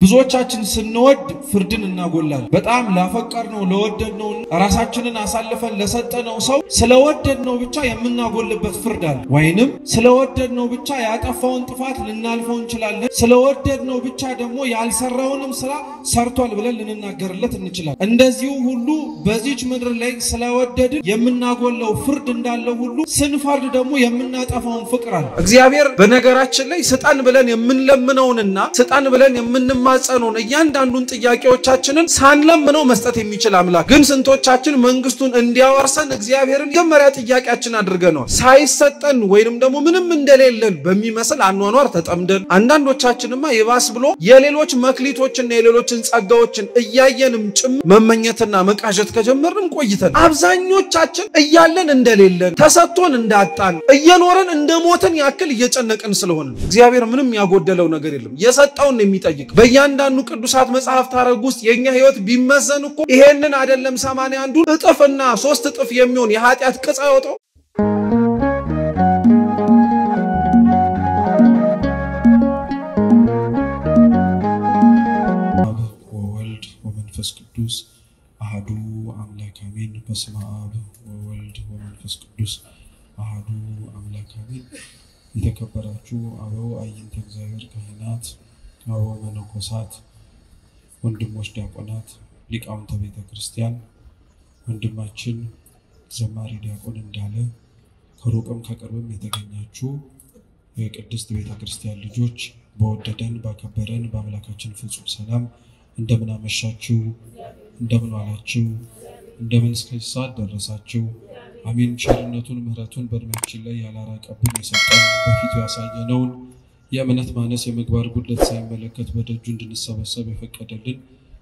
ብዙዎቻችን ስንወድ ፍርድን እናጎላለን በጣም ላፈቀርነው ለወደድነው ራሳችንን አሳልፈን ለሰጠነው ሰው ስለወደድነው ብቻ የምናጎልበት ፍርድ አለ ወይንም ስለወደድነው ብቻ ያጠፋውን ጥፋት ልናልፈው እንችላለን ስለወደድነው ብቻ ደግሞ ያልሰራውንም ስራ ሰርቷል ብለን ልንናገርለት እንችላለን እንደዚሁ ሁሉ በዚህች ምድር ላይ ስለወደድን የምናጎለው ፍርድ እንዳለው ሁሉ ስንፈርድ ደግሞ የምናጠፋውን ፍቅር አለ እግዚአብሔር በነገራችን ላይ ስጣን ብለን የምንለምነውንና ስጣን ብለን የምንማጸነውን እያንዳንዱን ጥያቄዎቻችንን ሳንለምነው መስጠት የሚችል አምላክ ግን ስንቶቻችን መንግስቱን እንዲያወርሰን እግዚአብሔርን የመጀመሪያ ጥያቄያችን አድርገናል ሳይሰጠን ወይንም ደግሞ ምንም እንደሌለን በሚመስል አኗኗር ተጠምደን አንዳንዶቻችንማ ይባስ ብሎ የሌሎች መክሊቶችና የሌሎችን ጸጋዎችን እያየንም መመኘትና መቃዠት ከጀመርን ቆይተን አብዛኞቻችን እያለን እንደሌለን ተሰጥቶን እንዳጣን እየኖረን እንደሞትን ያክል እየጨነቀን ስለሆነ እግዚአብሔር ምንም ያጎደለው ነገር የለም የሰጠውን የሚጠይቅ በእያንዳንዱ ቅዱሳት መጽሐፍ ታሪክ ውስጥ የኛ ህይወት ቢመዘን እኮ ይሄንን አይደለም 81 እጥፍና 3 እጥፍ የሚሆን የኃጢአት ቅጽ ያወጣው ወወልድ ወመንፈስ ቅዱስ አሐዱ አምላክ አሜን በስመ አብ ወወልድ ወመንፈስ ቅዱስ አሐዱ አምላክ አሜን የተከበራችሁ አበው አይንተ እግዚአብሔር ካህናት አበው መነኮሳት ወንድሞች ዲያቆናት ሊቃውንተ ቤተ ክርስቲያን ወንድማችን ዘማሪ ዲያቆን እንዳለ ከሩቅም ከቅርብም የተገኛችሁ የቅድስት ቤተ ክርስቲያን ልጆች በወደደን ባከበረን በአምላካችን ፍጹም ሰላም እንደምን አመሻችሁ እንደምን ዋላችሁ እንደምን እስከዚህ ሰዓት ደረሳችሁ አሜን ቸርነቱን ምህረቱን በእድሜያችን ላይ ያላራቀብን የሰጠን በፊቱ ያሳየነውን የእምነት ማነስ የምግባር ጉድለት ሳይመለከት በደጁ እንድንሰበሰብ የፈቀደልን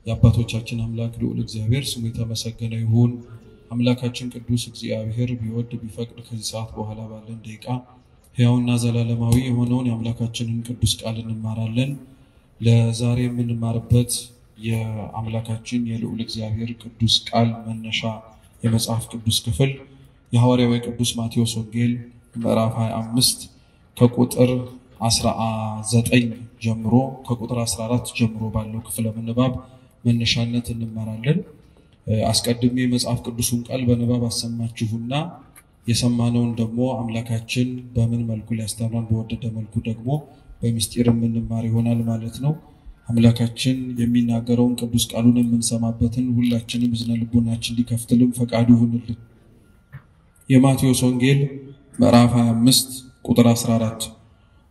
የአባቶቻችን አምላክ ልዑል እግዚአብሔር ስሙ የተመሰገነ ይሁን አምላካችን ቅዱስ እግዚአብሔር ቢወድ ቢፈቅድ ከዚህ ሰዓት በኋላ ባለን ደቂቃ ሕያውና ዘላለማዊ የሆነውን የአምላካችንን ቅዱስ ቃል እንማራለን ለዛሬ የምንማርበት የአምላካችን የልዑል እግዚአብሔር ቅዱስ ቃል መነሻ የመጽሐፍ ቅዱስ ክፍል የሐዋርያው ቅዱስ ማቴዎስ ወንጌል ምዕራፍ 25 ከቁጥር 19 ጀምሮ ከቁጥር 14 ጀምሮ ባለው ክፍለ ምንባብ መነሻነት እንማራለን አስቀድሜ መጽሐፍ ቅዱስን ቃል በንባብ አሰማችሁና የሰማነውን ደግሞ አምላካችን በምን መልኩ ሊያስተምረን በወደደ መልኩ ደግሞ በሚስጥር እንማር ይሆናል ማለት ነው አምላካችን የሚናገረውን ቅዱስ ቃሉን የምንሰማበትን ሁላችንም ዝነ ልቦናችን ሊከፍትልን ፈቃዱ ይሁንልን የማቴዎስ ወንጌል ምዕራፍ 25 ቁጥር 14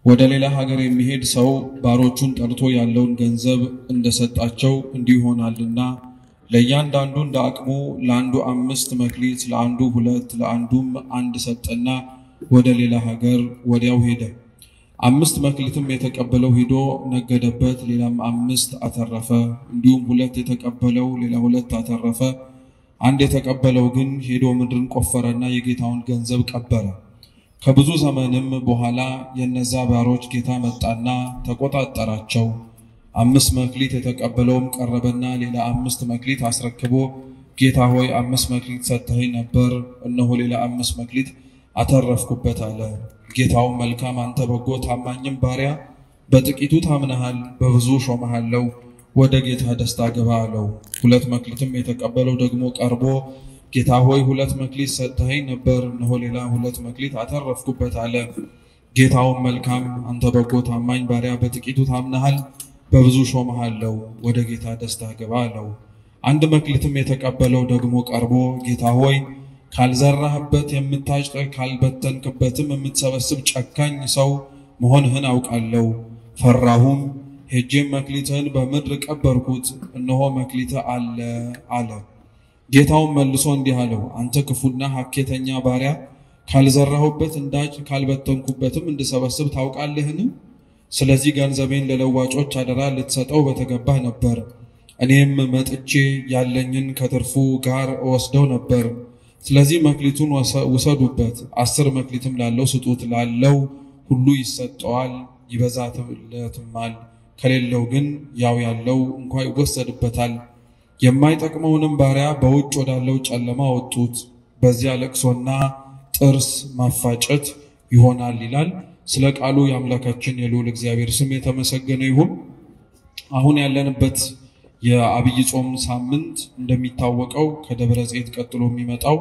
ወደ ሌላ ሀገር የሚሄድ ሰው ባሮቹን ጠርቶ ያለውን ገንዘብ እንደሰጣቸው እንዲሆናልና ለእያንዳንዱ እንደ አቅሙ ለአንዱ 5 መክሊት ለአንዱ 2 ለአንዱም 1 ሰጠና ወደ ሌላ ሀገር ወዲያው ሄደ 5 መክሊትም የተቀበለው ሄዶ ነገደበት ሌላም 5 አተረፈ እንዲሁም 2 የተቀበለው ሌላ 2 አተረፈ 1 የተቀበለው ግን ሄዶ ምድርን ቆፈረና የጌታውን ገንዘብ ቀበረ ከብዙ ዘመንም በኋላ የነዛ ባሮች ጌታ መጣና ተቆጣጣራቸው 5 መክሊት የተቀበለውም ቀረበና ሌላ 5 መክሊት አስረክቦ ጌታ ሆይ 5 መክሊት ሰጥተኸኝ ነበር እነሆ ሌላ 5 መክሊት አተረፍኩበት አለ ጌታው መልካም አንተ በጎ ታማኝም ባሪያ በጥቂቱ ታምነሃል በብዙ ሾመሃለው ወደ ጌታ ደስታ ግባ አለው 2 መክሊትም የተቀበለው ደግሞ ቀርቦ ጌታ ሆይ 2 መክሊት ሰጥተኸኝ ነበር እነሆ ሌላ 2 መክሊት አተረፍኩበት አለ ጌታው መልካም አንተ በጎ ታማኝ ባሪያ በጥቂቱ ታምነሃል በብዙ ሾመሃለው ወደ ጌታ ደስታ ግባ አለው 1 መክሊትም የተቀበለው ደግሞ ቀርቦ ጌታ ሆይ ካልዘራህበት የምታጭድ ካልበተንክበትም የምትሰበስብ ጨካኝ ሰው መሆንህን አውቃለሁ ፈራሁም ሄጄም መክሊትህን በምድር ቀበርኩት እነሆ መክሊትህ አለ ጌታው መልሶ እንዲህ አለው አንተ ክፉና ሐኬተኛ ባሪያ ካልዘራሁበት እንዳጭ ካልበተንኩበትም እንድሰበስብ ታውቃለህን ስለዚህ ገንዘቤን ለለዋጮች አደራ ልትሰጠው በተገባህ ነበር እኔም መጥቼ ያለኝን ከትርፉ ጋር ወስደው ነበር ስለዚህ መክሊቱን ወሰዱበት 10 መክሊትም ላለው ስጡት ላለው ሁሉ ይሰጠዋል ይበዛለትማል ከሌለው ግን ያው ያለው እንኳን ይወሰድበታል የማይጠቅመውንም ባሪያ በውጭ ወዳለው ጨለማ ወጡት በዚያ ለቅሶና ጥርስ ማፋጨት ይሆናል ይላል ስለ ቃሉ የአምላካችን የልዑል እግዚአብሔር ስም የተመሰገነ ይሁን አሁን ያለንበት የአብይ ጾም ሳምንት እንደሚታወቀው ከደብረ ዘይት ቀጥሎ የሚመጣው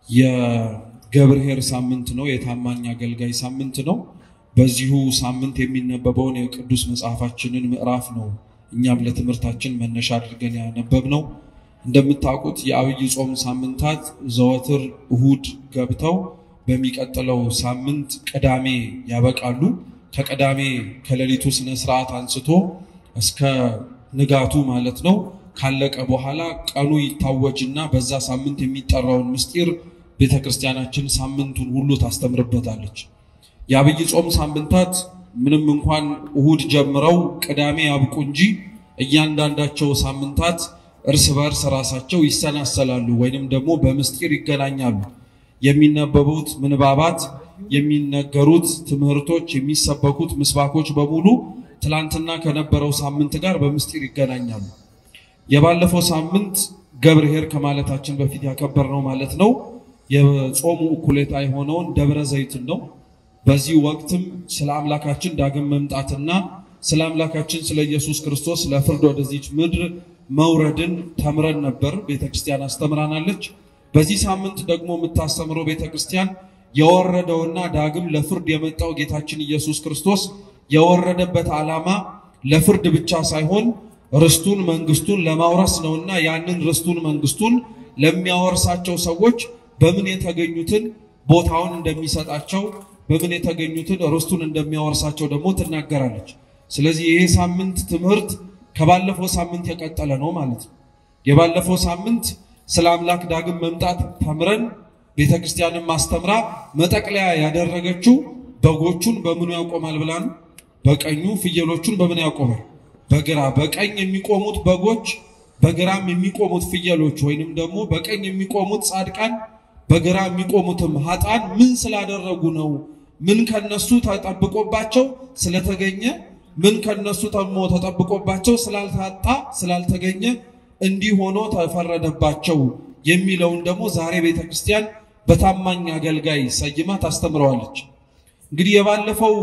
የገብርኄር ሳምንት ነው የታማኝ አገልጋይ ሳምንት ነው በዚሁ ሳምንት የሚነበበውን የቅዱስ መጽሐፋችንን ምዕራፍ ነው እኛም ለትምህርታችን መነሻ አድርገን ያነበብነው እንደምታውቁት የአብይ ጾም ሳምንታት ዘወትር እሁድ ገብተው በሚቀጥለው ሳምንት ቅዳሜ ያበቃሉ ከቅዳሜ ከሌሊቱ ስነ ስርዓት አንስቶ እስከ ንጋቱ ማለት ነው ካለቀ በኋላ ቀኑ ይታወጅና በዛ ሳምንት የሚጠራውን ምስጢር ቤተክርስቲያናችን ሳምንቱን ሁሉ ታስተምርበታለች የአብይ ጾም ሳምንታት ምንም እንኳን እሁድ ጀምረው ቅዳሜ ያብቁ እንጂ እያንዳንዳቸው ሳምንታት እርስ በርስ ራሳቸው ይሰናሰላሉ ወይንም ደግሞ በምስጢር ይገናኛሉ የሚነበቡት ምንባባት የሚነገሩት ትምህርቶች የሚሰበኩት ምስባኮች በሙሉ ትላንትና ከነበረው ሳምንት ጋር በምስጢር ይገናኛሉ የባለፈው ሳምንት ገብርኄር ከማለታችን በፊት ያከበርነው ማለት ነው የጾሙ እኩሌታ የሆነውን ደብረ ዘይት ነው በዚህ ወቅትም ስለ አምላካችን ዳግም መምጣትና ስለ አምላካችን ስለ ኢየሱስ ክርስቶስ ለፍርድ ወደዚህ ምድር መውረድን ተምረን ነበር ቤተክርስቲያን አስተምራናለች በዚህ ሳምንት ደግሞ የምታስተምረው ቤተክርስቲያን የወረደውና ዳግም ለፍርድ የመጣው ጌታችን ኢየሱስ ክርስቶስ የወረደበት ዓላማ ለፍርድ ብቻ ሳይሆን ርስቱን መንግስቱን ለማውረስ ነውና ያንን ርስቱን መንግስቱን ለሚያወርሳቸው ሰዎች በምን የተገኙትን ቦታውን እንደሚሰጣቸው በምን የተገኙትን ርስቱን እንደሚያወርሳቸው ደግሞ ተናገራለች ስለዚህ ይሄ ሳምንት ትምህርት ከባለፈው ሳምንት የቀጠለ ነው ማለት ነው የባለፈው ሳምንት ስለ አምላክ ዳግም መምጣት ተምረን ቤተክርስቲያንን ማስተምራ መጠቅለያ ያደረገችው በጎቹን በምን ያቆማል ብላን በቀኙ ፍየሎቹን በምን ያቆማል በግራ በቀኝ የሚቆሙት በጎች በግራም የሚቆሙት ፍየሎች ወይንም ደግሞ በቀኝ የሚቆሙት ጻድቃን በግራ የሚቆሙትም ኃጥአን ምን ስላደረጉ ነው ምን ከነሱ ተጠብቆባቸው ስለተገኘ ምን ከነሱ ተጠብቆባቸው ስላልታጣ ስላልተገኘ እንዲህ ሆኖ ተፈረደባቸው የሚለውን ደግሞ ዛሬ ቤተክርስቲያን በታማኝ አገልጋይ ሰይማ ታስተምረዋለች እንግዲህ የባለፈው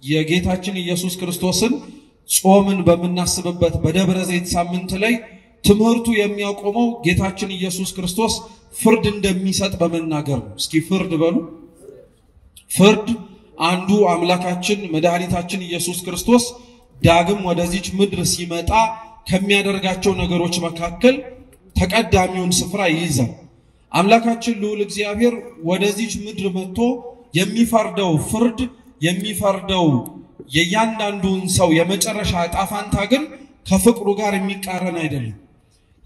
የጌታችን ኢየሱስ ክርስቶስን ጾምን በመናስብበት በደብረ ዘይት ሳምንት ላይ ትምህርቱ የሚያቆመው ጌታችን ኢየሱስ ክርስቶስ ፍርድ እንደሚሰጥ በመናገር ነው እስኪ ፍርድ በሉ ፍርድ አንዱ አምላካችን መድኃኒታችን ኢየሱስ ክርስቶስ ዳግም ወደዚህ ምድር ሲመጣ ከሚያደርጋቸው ነገሮች መካከል ተቀዳሚውን ስፍራ ይይዛል አምላካችን ልዑል እግዚአብሔር ወደዚህ ምድር መጥቶ የሚፈርደው ፍርድ የሚፈርደው የያንዳንዱን ሰው የመጨረሻ ጣፋንታ ግን ከፍቅሩ ጋር የሚቃረን አይደለም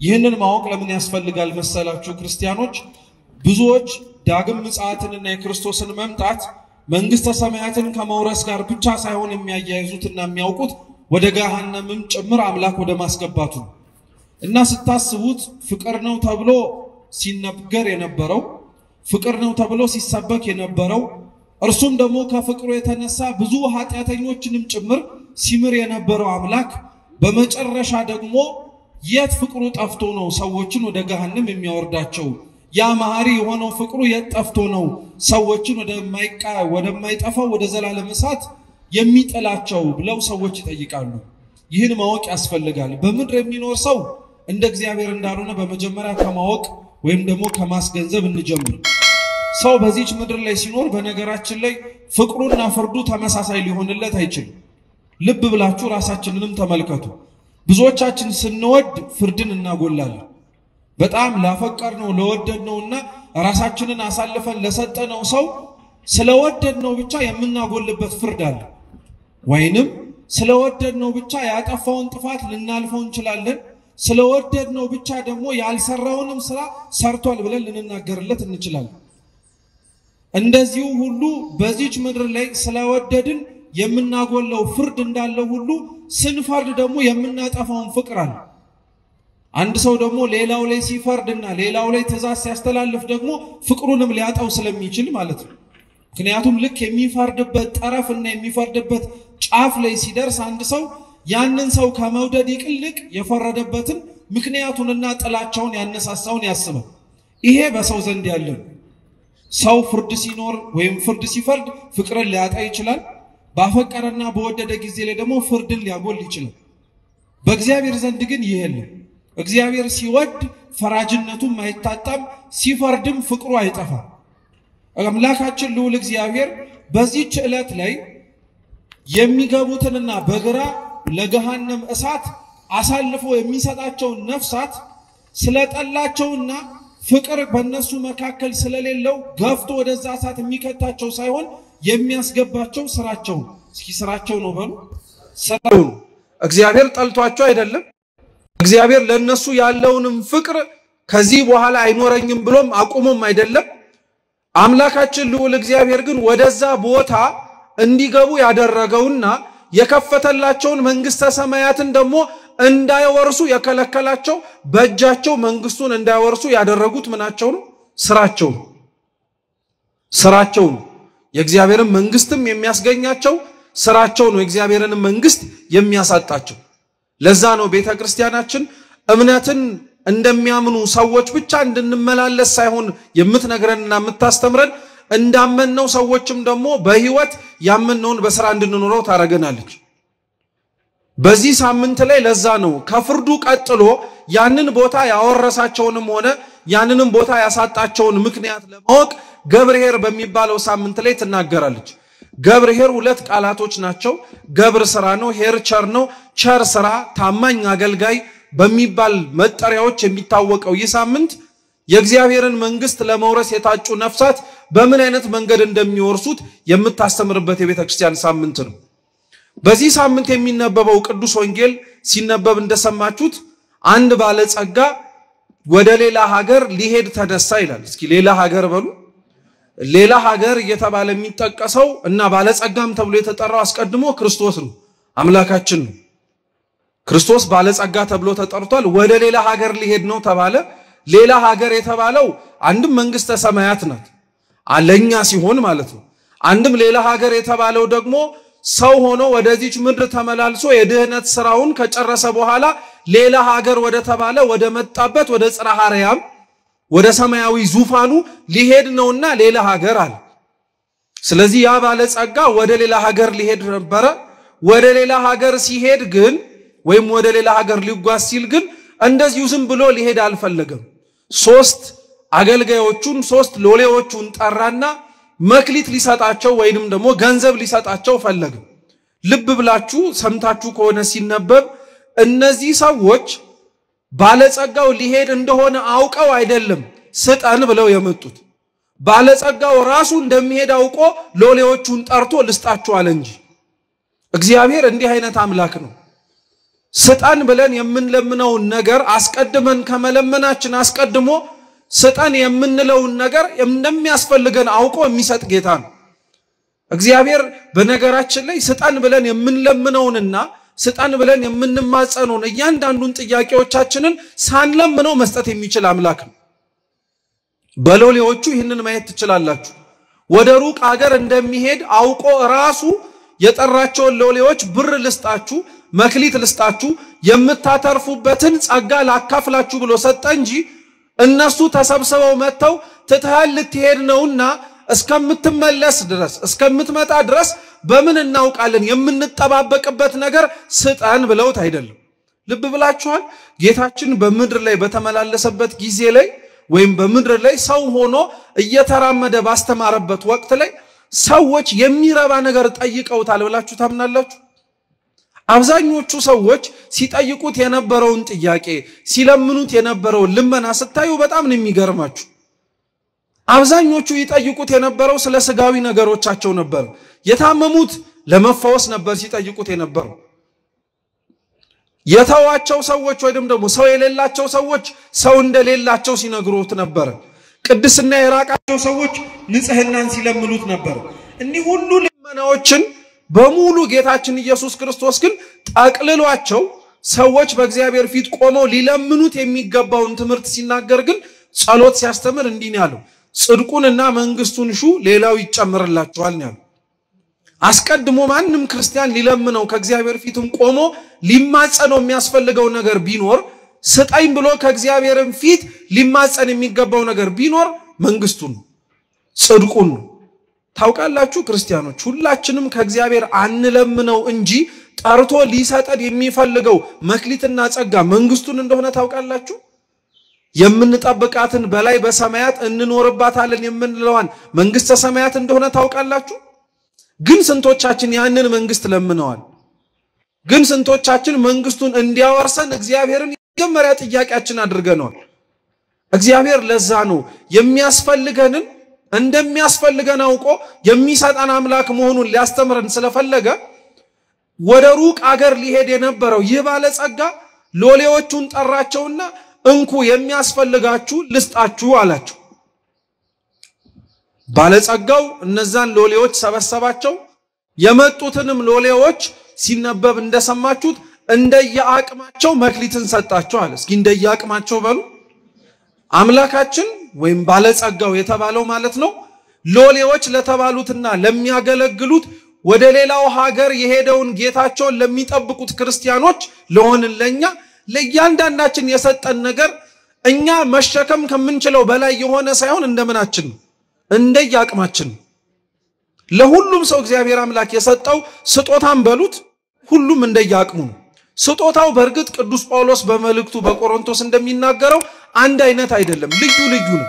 ይህንን ማወቅ ለምን ያስፈልጋል መሰላችሁ ክርስቲያኖች ብዙዎች ዳግም ምጽአትንና የክርስቶስን መምጣት መንግስተ ሰማያትን ከመውረስ ጋር ብቻ ሳይሆን የሚያያይዙትና የሚያውቁት ወደ ገሃነምም ጭምር አምላክ ወደ ማስገባቱ እና ስታስቡት ፍቅር ነው ተብሎ ሲነገር የነበረው ፍቅር ነው ተብሎ ሲሰበክ የነበረው እርሱም ደግሞ ከፍቅሩ የተነሳ ብዙ ኃጢያተኞችንም ጭምር ሲምር የነበረው አምላክ በመጨረሻ ደግሞ የት ፍቅሩ ጠፍቶ ነው ሰዎችን ወደ ገሃነም የሚያወርዳቸው ያ መሐሪ የሆነው ፍቅሩ የት ጠፍቶ ነው ሰዎችን ወደ ማይጠፋው ወደ ዘላለም እሳት የሚጥላቸው ብለው ሰዎች ይጠይቃሉ ይህን ማወቅ ያስፈልጋል በምድር የሚኖር ሰው እንደ እግዚአብሔር እንዳልሆነ በመጀመሪያ ከማወቅ ወይም ደግሞ ከማስገንዘብ እንጀምር ሰው በዚህች ምድር ላይ ሲኖር በነገራችን ላይ ፍቅሩና ፍርዱ ተመሳሳይ ሊሆንለት አይችልም ልብ ብላችሁ ራሳችንንም ተመልከቱ ብዙዎቻችን ስንወድ ፍርድን እናጎላለን በጣም ላፈቀርነው ለወደድነውና ራሳችንን አሳልፈን ለሰጠነው ሰው ስለወደድነው ብቻ የምናጎልበት ፍርድ አለ ወይንም ስለወደድነው ብቻ ያጠፋውን ጥፋት ልናልፈው እንችላለን ስለወደድነው ብቻ ደግሞ ያልሰራውንም ስራ ሰርቷል ብለን ልንናገርለት እንችላለን እንደዚሁ ሁሉ በዚህች ምድር ላይ ስለወደድን የምናጎለው ፍርድ እንዳለው ሁሉ ስንፈርድ ደግሞ የምናጠፋውን ፍቅር አለ አንድ ሰው ደግሞ ሌላው ላይ ሲፈርድና ሌላው ላይ ትእዛዝ ሲያስተላልፍ ደግሞ ፍቅሩንም ሊያጣው ስለሚችል ማለት ነው ምክንያቱም ልክ የሚፈርድበት ጠረፍና የሚፈርድበት ጫፍ ላይ ሲደርስ አንድ ሰው ያንን ሰው ከመውደድ ይልቅ የፈረደበትን ምክንያቱንና ጥላቻውን ያነሳሳውን ያስባል ይሄ በሰው ዘንድ ያለ ሰው ፍርድ ሲኖር ወይም ፍርድ ሲፈርድ ፍቅርን ሊያጣ ይችላል ባፈቀረና በወደደ ጊዜ ላይ ደግሞ ፍርድን ሊያጎል ይችላል በእግዚአብሔር ዘንድ ግን ይሄለም እግዚአብሔር ሲወድ ፈራጅነቱም አይታጣም ሲፈርድም ፍቅሩ አይጠፋም አምላካችን ልዑል እግዚአብሔር በዚህ ዕለት ላይ የሚገቡትንና በግራ ለገሃነም እሳት አሳልፎ የሚሰጣቸው ነፍሳት ስለጠላቸውና ፍቅር በእነሱ መካከል ስለሌለው ገፍቶ ወደዛ እሳት የሚከታቸው ሳይሆን የሚያስገባቸው ስራቸው እስኪ ስራቸው ነው በሉ ስራው እግዚአብሔር ጠልቷቸው አይደለም እግዚአብሔር ለነሱ ያለውንም ፍቅር ከዚህ በኋላ አይኖረኝም ብሎም አቁሞም አይደለም አምላካችን ልዑል እግዚአብሔር ግን ወደዛ ቦታ እንዲገቡ ያደረገውና የከፈተላቸውን መንግስተ ሰማያትን ደግሞ እንዳይወርሱ የከለከላቸው በእጃቸው መንግስቱን እንዳይወርሱ ያደረጉት ምናቸው ነው ስራቸው ነው የእግዚአብሔርን መንግስትም የሚያስገኛቸው ስራቸው ነው የእግዚአብሔርን መንግስት የሚያሳጣቸው ለዛ ነው ቤተክርስቲያናችን እምነትን እንደሚያምኑ ሰዎች ብቻ እንድንመላለስ ሳይሆን የምትነግረንና የምታስተምረን እንዳመነው ሰዎችም ደግሞ በህይወት ያመነውን በስራ እንድንኖረው ታረጋናለች በዚህ ሳምንት ላይ ለዛ ነው ከፍርዱ ቀጥሎ ያንን ቦታ ያወረሳቸውንም ሆነ ያንንም ቦታ ያሳጣቸውን ምክንያት ለማወቅ ገብርኄር በሚባለው ሳምንት ላይ ተናገራለች ገብርኄር ሁለት ቃላቶች ናቸው ገብር ስራ ነው ኄር ቸር ነው ቸር ስራ ታማኝ አገልጋይ በሚባል መጠሪያዎች የሚታወቀው ይህ ሳምንት የእግዚአብሔርን መንግስት ለመውረስ የታጩ ነፍሳት በምን አይነት መንገድ እንደሚወርሱት የምታስተምርበት የቤተክርስቲያን ሳምንት ነው በዚህ ሳምንት የሚነበበው ቅዱስ ወንጌል ሲነበብ እንደሰማችሁት አንድ ባለጸጋ ወደ ሌላ ሀገር ሊሄድ ተነሳ ይላል እስኪ ሌላ ሀገር በሉ ሌላ ሀገር እየተባለ የሚጠቀሰው እና ባለጸጋም ተብሎ የተጠራው አስቀድሞ ክርስቶስ ነው አምላካችን ነው ክርስቶስ ባለጸጋ ተብሎ ተጠርቷል ወደ ሌላ ሀገር ሊሄድ ነው ተባለ ሌላ ሀገር የተባለው አንድም መንግስተ ሰማያት ናት አለኛ ሲሆን ማለት ነው አንድም ሌላ ሀገር የተባለው ደግሞ ሰው ሆኖ ወደዚች ምድር ተመላልሶ የድህነት ስራውን ከጨረሰ በኋላ ሌላ ሀገር ወደ ተባለ ወደ መጣበት ወደ ጽርሐ አርያም ወደ ሰማያዊ ዙፋኑ ሊሄድ ነውና ሌላ ሀገር አለ ስለዚህ ያ ባለጸጋ ወደ ሌላ ሀገር ሊሄድ ነበረ ወደ ሌላ ሀገር ሲሄድ ግን ወይም ወደ ሌላ ሀገር ሊጓዝ ሲል ግን እንደዚሁ ዝም ብሎ ሊሄድ አልፈለገም ሶስት አገልጋዮቹን ሶስት ሎሌዎቹን ጠራና መክሊት ሊሰጣቸው ወይንም ደግሞ ገንዘብ ሊሰጣቸው ፈለገ ልብ ብላችሁ ሰምታችሁ ከሆነ ሲነበብ እነዚህ ሰዎች ባለጸጋው ሊሄድ እንደሆነ አውቀው አይደለም ስጠን ብለው የመጡት ባለጸጋው ራሱ እንደሚሄድ አውቆ ሎሌዎቹን ጠርቶ ልስጣችሁ አለ እንጂ እግዚአብሔር እንዲህ አይነት አምላክ ነው ስጠን ብለን የምንለምነው ነገር አስቀድመን ከመለመናችን አስቀድሞ ስጠን የምንለው ነገር እንደሚያስፈልገን አውቆ የሚሰጥ ጌታ ነው እግዚአብሔር በነገራችን ላይ ስጠን ብለን የምንለምነውንና ስጠን ብለን የምንማጸነውን እያንዳንዱን ጥያቄዎቻችንን ሳንለምነው መስጠት የሚችል አምላክ ነው በሎሌዎቹ ይህንን ማየት ትችላላችሁ ወደ ሩቅ ሀገር እንደሚሄድ አውቆ ራሱ የጠራቸው ሎሌዎች ብር ልስጣችሁ መክሊት ልስጣችሁ የምታተርፉበትን ጸጋ ላካፍላችሁ ብሎ ሰጠ እንጂ እነሱ ተሰብስበው መተው ትተሃል ልትሄድ ነውና እስከምትመለስ ድረስ እስከምትመጣ ድረስ በምን እናውቃለን የምንጠባበቅበት ነገር ስጠን ብለውት አይደለም ልብ ብላችኋል ጌታችን በመድር ላይ በተመላለሰበት ጊዜ ላይ ወይም በመድር ላይ ሰው ሆኖ እየተራመደ ባስተማረበት ወቅት ላይ ሰዎች የሚረባ ነገር ጠይቀውታል ብላችሁ ታምናላችሁ አብዛኞቹ ሰዎች ሲጠይቁት የነበረውን ጥያቄ ሲለምኑት የነበረውን ልመና ስታዩ በጣም ነው የሚገርማችሁ አብዛኞቹ ይጠይቁት የነበረው ስለ ስጋዊ ነገሮቻቸው ነበር የታመሙት ለመፈወስ ነበር ሲጠይቁት የነበረው የተዋቸው ሰዎች ወይም ደግሞ ሰው የሌላቸው ሰዎች ሰው እንደሌላቸው ሲነግሩት ነበር ቅድስና የራቃቸው ሰዎች ንጽህናን ሲለምኑት ነበር እንዲህ ሁሉ ልመናዎችን በሙሉ ጌታችን ኢየሱስ ክርስቶስ ግን ጠቅልሏቸው ሰዎች በእግዚአብሔር ፊት ቆመው ሊለምኑት የሚገባውን ትምህርት ሲናገር ግን ጸሎት ሲያስተምር እንዲህ ነው ያለው ጽድቁንና መንግስቱን ሹ ሌላው ይጨመርላችኋል ነው ያለው አስቀድሞ ማንንም ክርስቲያን ሊለምነው ከእግዚአብሔር ፊትም ቆሞ ሊማጸነው የሚያስፈልገው ነገር ቢኖር ስጠኝ ብሎ ከእግዚአብሔርም ፊት ሊማጸን የሚገባው ነገር ቢኖር መንግስቱን ጽድቁን ታውቃላችሁ ክርስቲያኖች ሁላችንም ከእግዚአብሔር አንለምነው እንጂ ጠርቶ ሊሰጠን የሚፈልገው መክሊትና ጸጋ መንግስቱን እንደሆነ ታውቃላችሁ የምንጠብቃትን በላይ በሰማያት እንኖርባታለን የምንለዋን መንግስተ ሰማያት እንደሆነ ታውቃላችሁ ግን ስንቶቻችን ያንን መንግስት ለምነዋል ግን ስንቶቻችን መንግስቱን እንዲያወርሰን እግዚአብሔርን የመጀመሪያ ጥያቄያችን አድርገናል እግዚአብሔር ለዛ ነው የሚያስፈልገንን እንደሚያስፈልገን አውቆ የሚሰጠን አምላክ መሆኑን ሊያስተምረን ስለፈለገ ወደ ሩቅ አገር ሊሄድ የነበረው ይህ ባለ ጸጋ ሎሌዎቹን ጠራቸውና እንኩ የሚያስፈልጋችሁ ልስጣችሁ አላቸው ባለ ጸጋው እነዛን ሎሌዎች ሰበሰባቸው የመጡትንም ሎሌዎች ሲነበብ እንደሰማችሁት እንደየአቅማቸው መክሊትን ሰጣቸው አለ እስኪ እንደየአቅማቸው በሉ አምላካችን ወይም ባለ ጸጋው የተባለው ማለት ነው ሎሌዎች ለተባሉትና ለሚያገለግሉት ወደ ሌላው ሀገር የሄደውን ጌታቸውን ለሚጠብቁት ክርስቲያኖች ለሆንለኛ ለእያንዳንዳችን የሰጠን ነገር እኛ መሸከም ከምንችለው በላይ የሆነ ሳይሆን እንደምናችን እንደየአቅማችን ለሁሉም ሰው እግዚአብሔር አምላክ የሰጠው ስጦታን በሉት ሁሉም እንደየአቅሙ ነው ስጦታው በርግጥ ቅዱስ ጳውሎስ በመልእክቱ በቆሮንቶስ እንደሚናገረው አንድ አይነት አይደለም ልዩ ልዩ ነው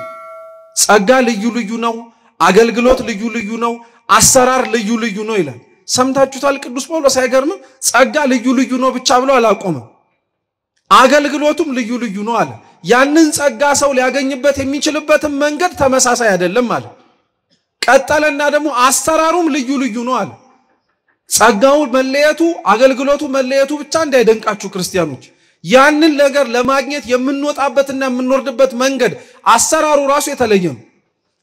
ጸጋ ልዩ ልዩ ነው አገልግሎት ልዩ ልዩ ነው አሰራር ልዩ ልዩ ነው ይላል ሰምታችሁታል ቅዱስ ጳውሎስ አይገርምም ጸጋ ልዩ ልዩ ነው ብቻ ብሎ አላቆመም አገልግሎቱም ልዩ ልዩ ነው አለ ያንን ጸጋ ሰው ሊያገኝበት የሚችልበትን መንገድ ተመሳሳይ አይደለም አለ ቀጠለና ደግሞ አሰራሩም ልዩ ልዩ ነው አለ ጸጋው መለየቱ አገልግሎቱ መለየቱ ብቻ እንዳይደንቃችሁ ክርስቲያኖች ያንን ነገር ለማግኘት የምንወጣበትና የምንወርድበት መንገድ አሰራሩ ራሱ የተለየ ነው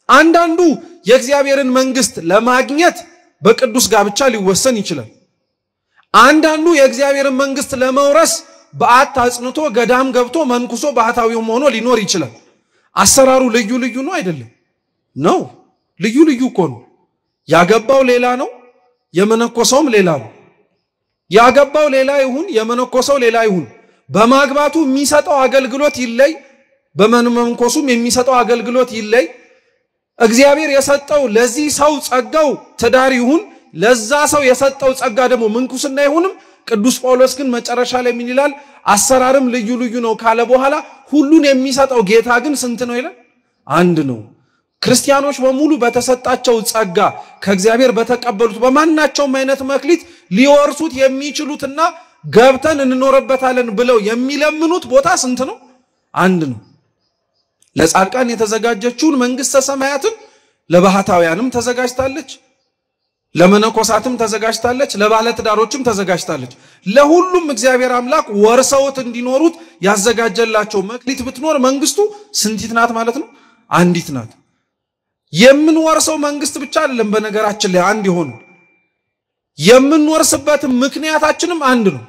አንዳንዱ የእግዚአብሔርን መንግስት ለማግኘት በቅዱስ ጋብቻ ሊወሰን ይችላል አንዳንዱ የእግዚአብሔርን መንግስት ለመውረስ በአት አጽንቶ ገዳም ገብቶ መንኩሶ ባህታዊው ሆኖ ሊኖር ይችላል አሰራሩ ልዩ ልዩ ነው አይደለም ነው ልዩ ልዩ እኮ ነው ያገባው ሌላ ነው የመነኮሰውም ሌላ ነው ያገባው ሌላ ይሁን የመነኮሰው ሌላ ይሁን በማግባቱ የሚሰጠው አገልግሎት ይለይ በመንኮሱም የሚሰጠው አገልግሎት ይለይ እግዚአብሔር የሰጠው ለዚህ ሰው ጸጋው ትዳር ይሁን ለዛ ሰው የሰጠው ጸጋ ደግሞ መንኩስና ይሁንም ቅዱስ ጳውሎስ ግን መጨረሻ ላይ ምን ይላል አሰራርም ልዩ ልዩ ነው ካለ በኋላ ሁሉን የሚሰጠው ጌታ ግን ስንት ነው ይላል አንድ ነው ክርስቲያኖች በሙሉ በተሰጣቸው ጸጋ ከእግዚአብሔር በተቀበሉት በማናቸው አይነት መክሊት ሊወርሱት የሚችሉትና ገብተን እንኖርበታለን ብለው የሚለምኑት ቦታ ስንት ነው አንድ ነው ለጻድቃን የተዘጋጀችውን መንግስተ ሰማያትን ለባህታውያንም ተዘጋጅታለች ለመነኮሳትም ተዘጋጅታለች ለባለትዳሮችም ተዘጋጅታለች ለሁሉም እግዚአብሔር አምላክ ወርሰውት እንዲኖሩት ያዘጋጀላቸው መክሊት ብትኖር መንግስቱ ስንቲት ናት ማለት ነው አንዲት ናት የምንወርሰው መንግስት ብቻ አይደለም በነገራችን ላይ አንድ ይሆን የምንወርስበት ምክንያታችንም አንድ ነው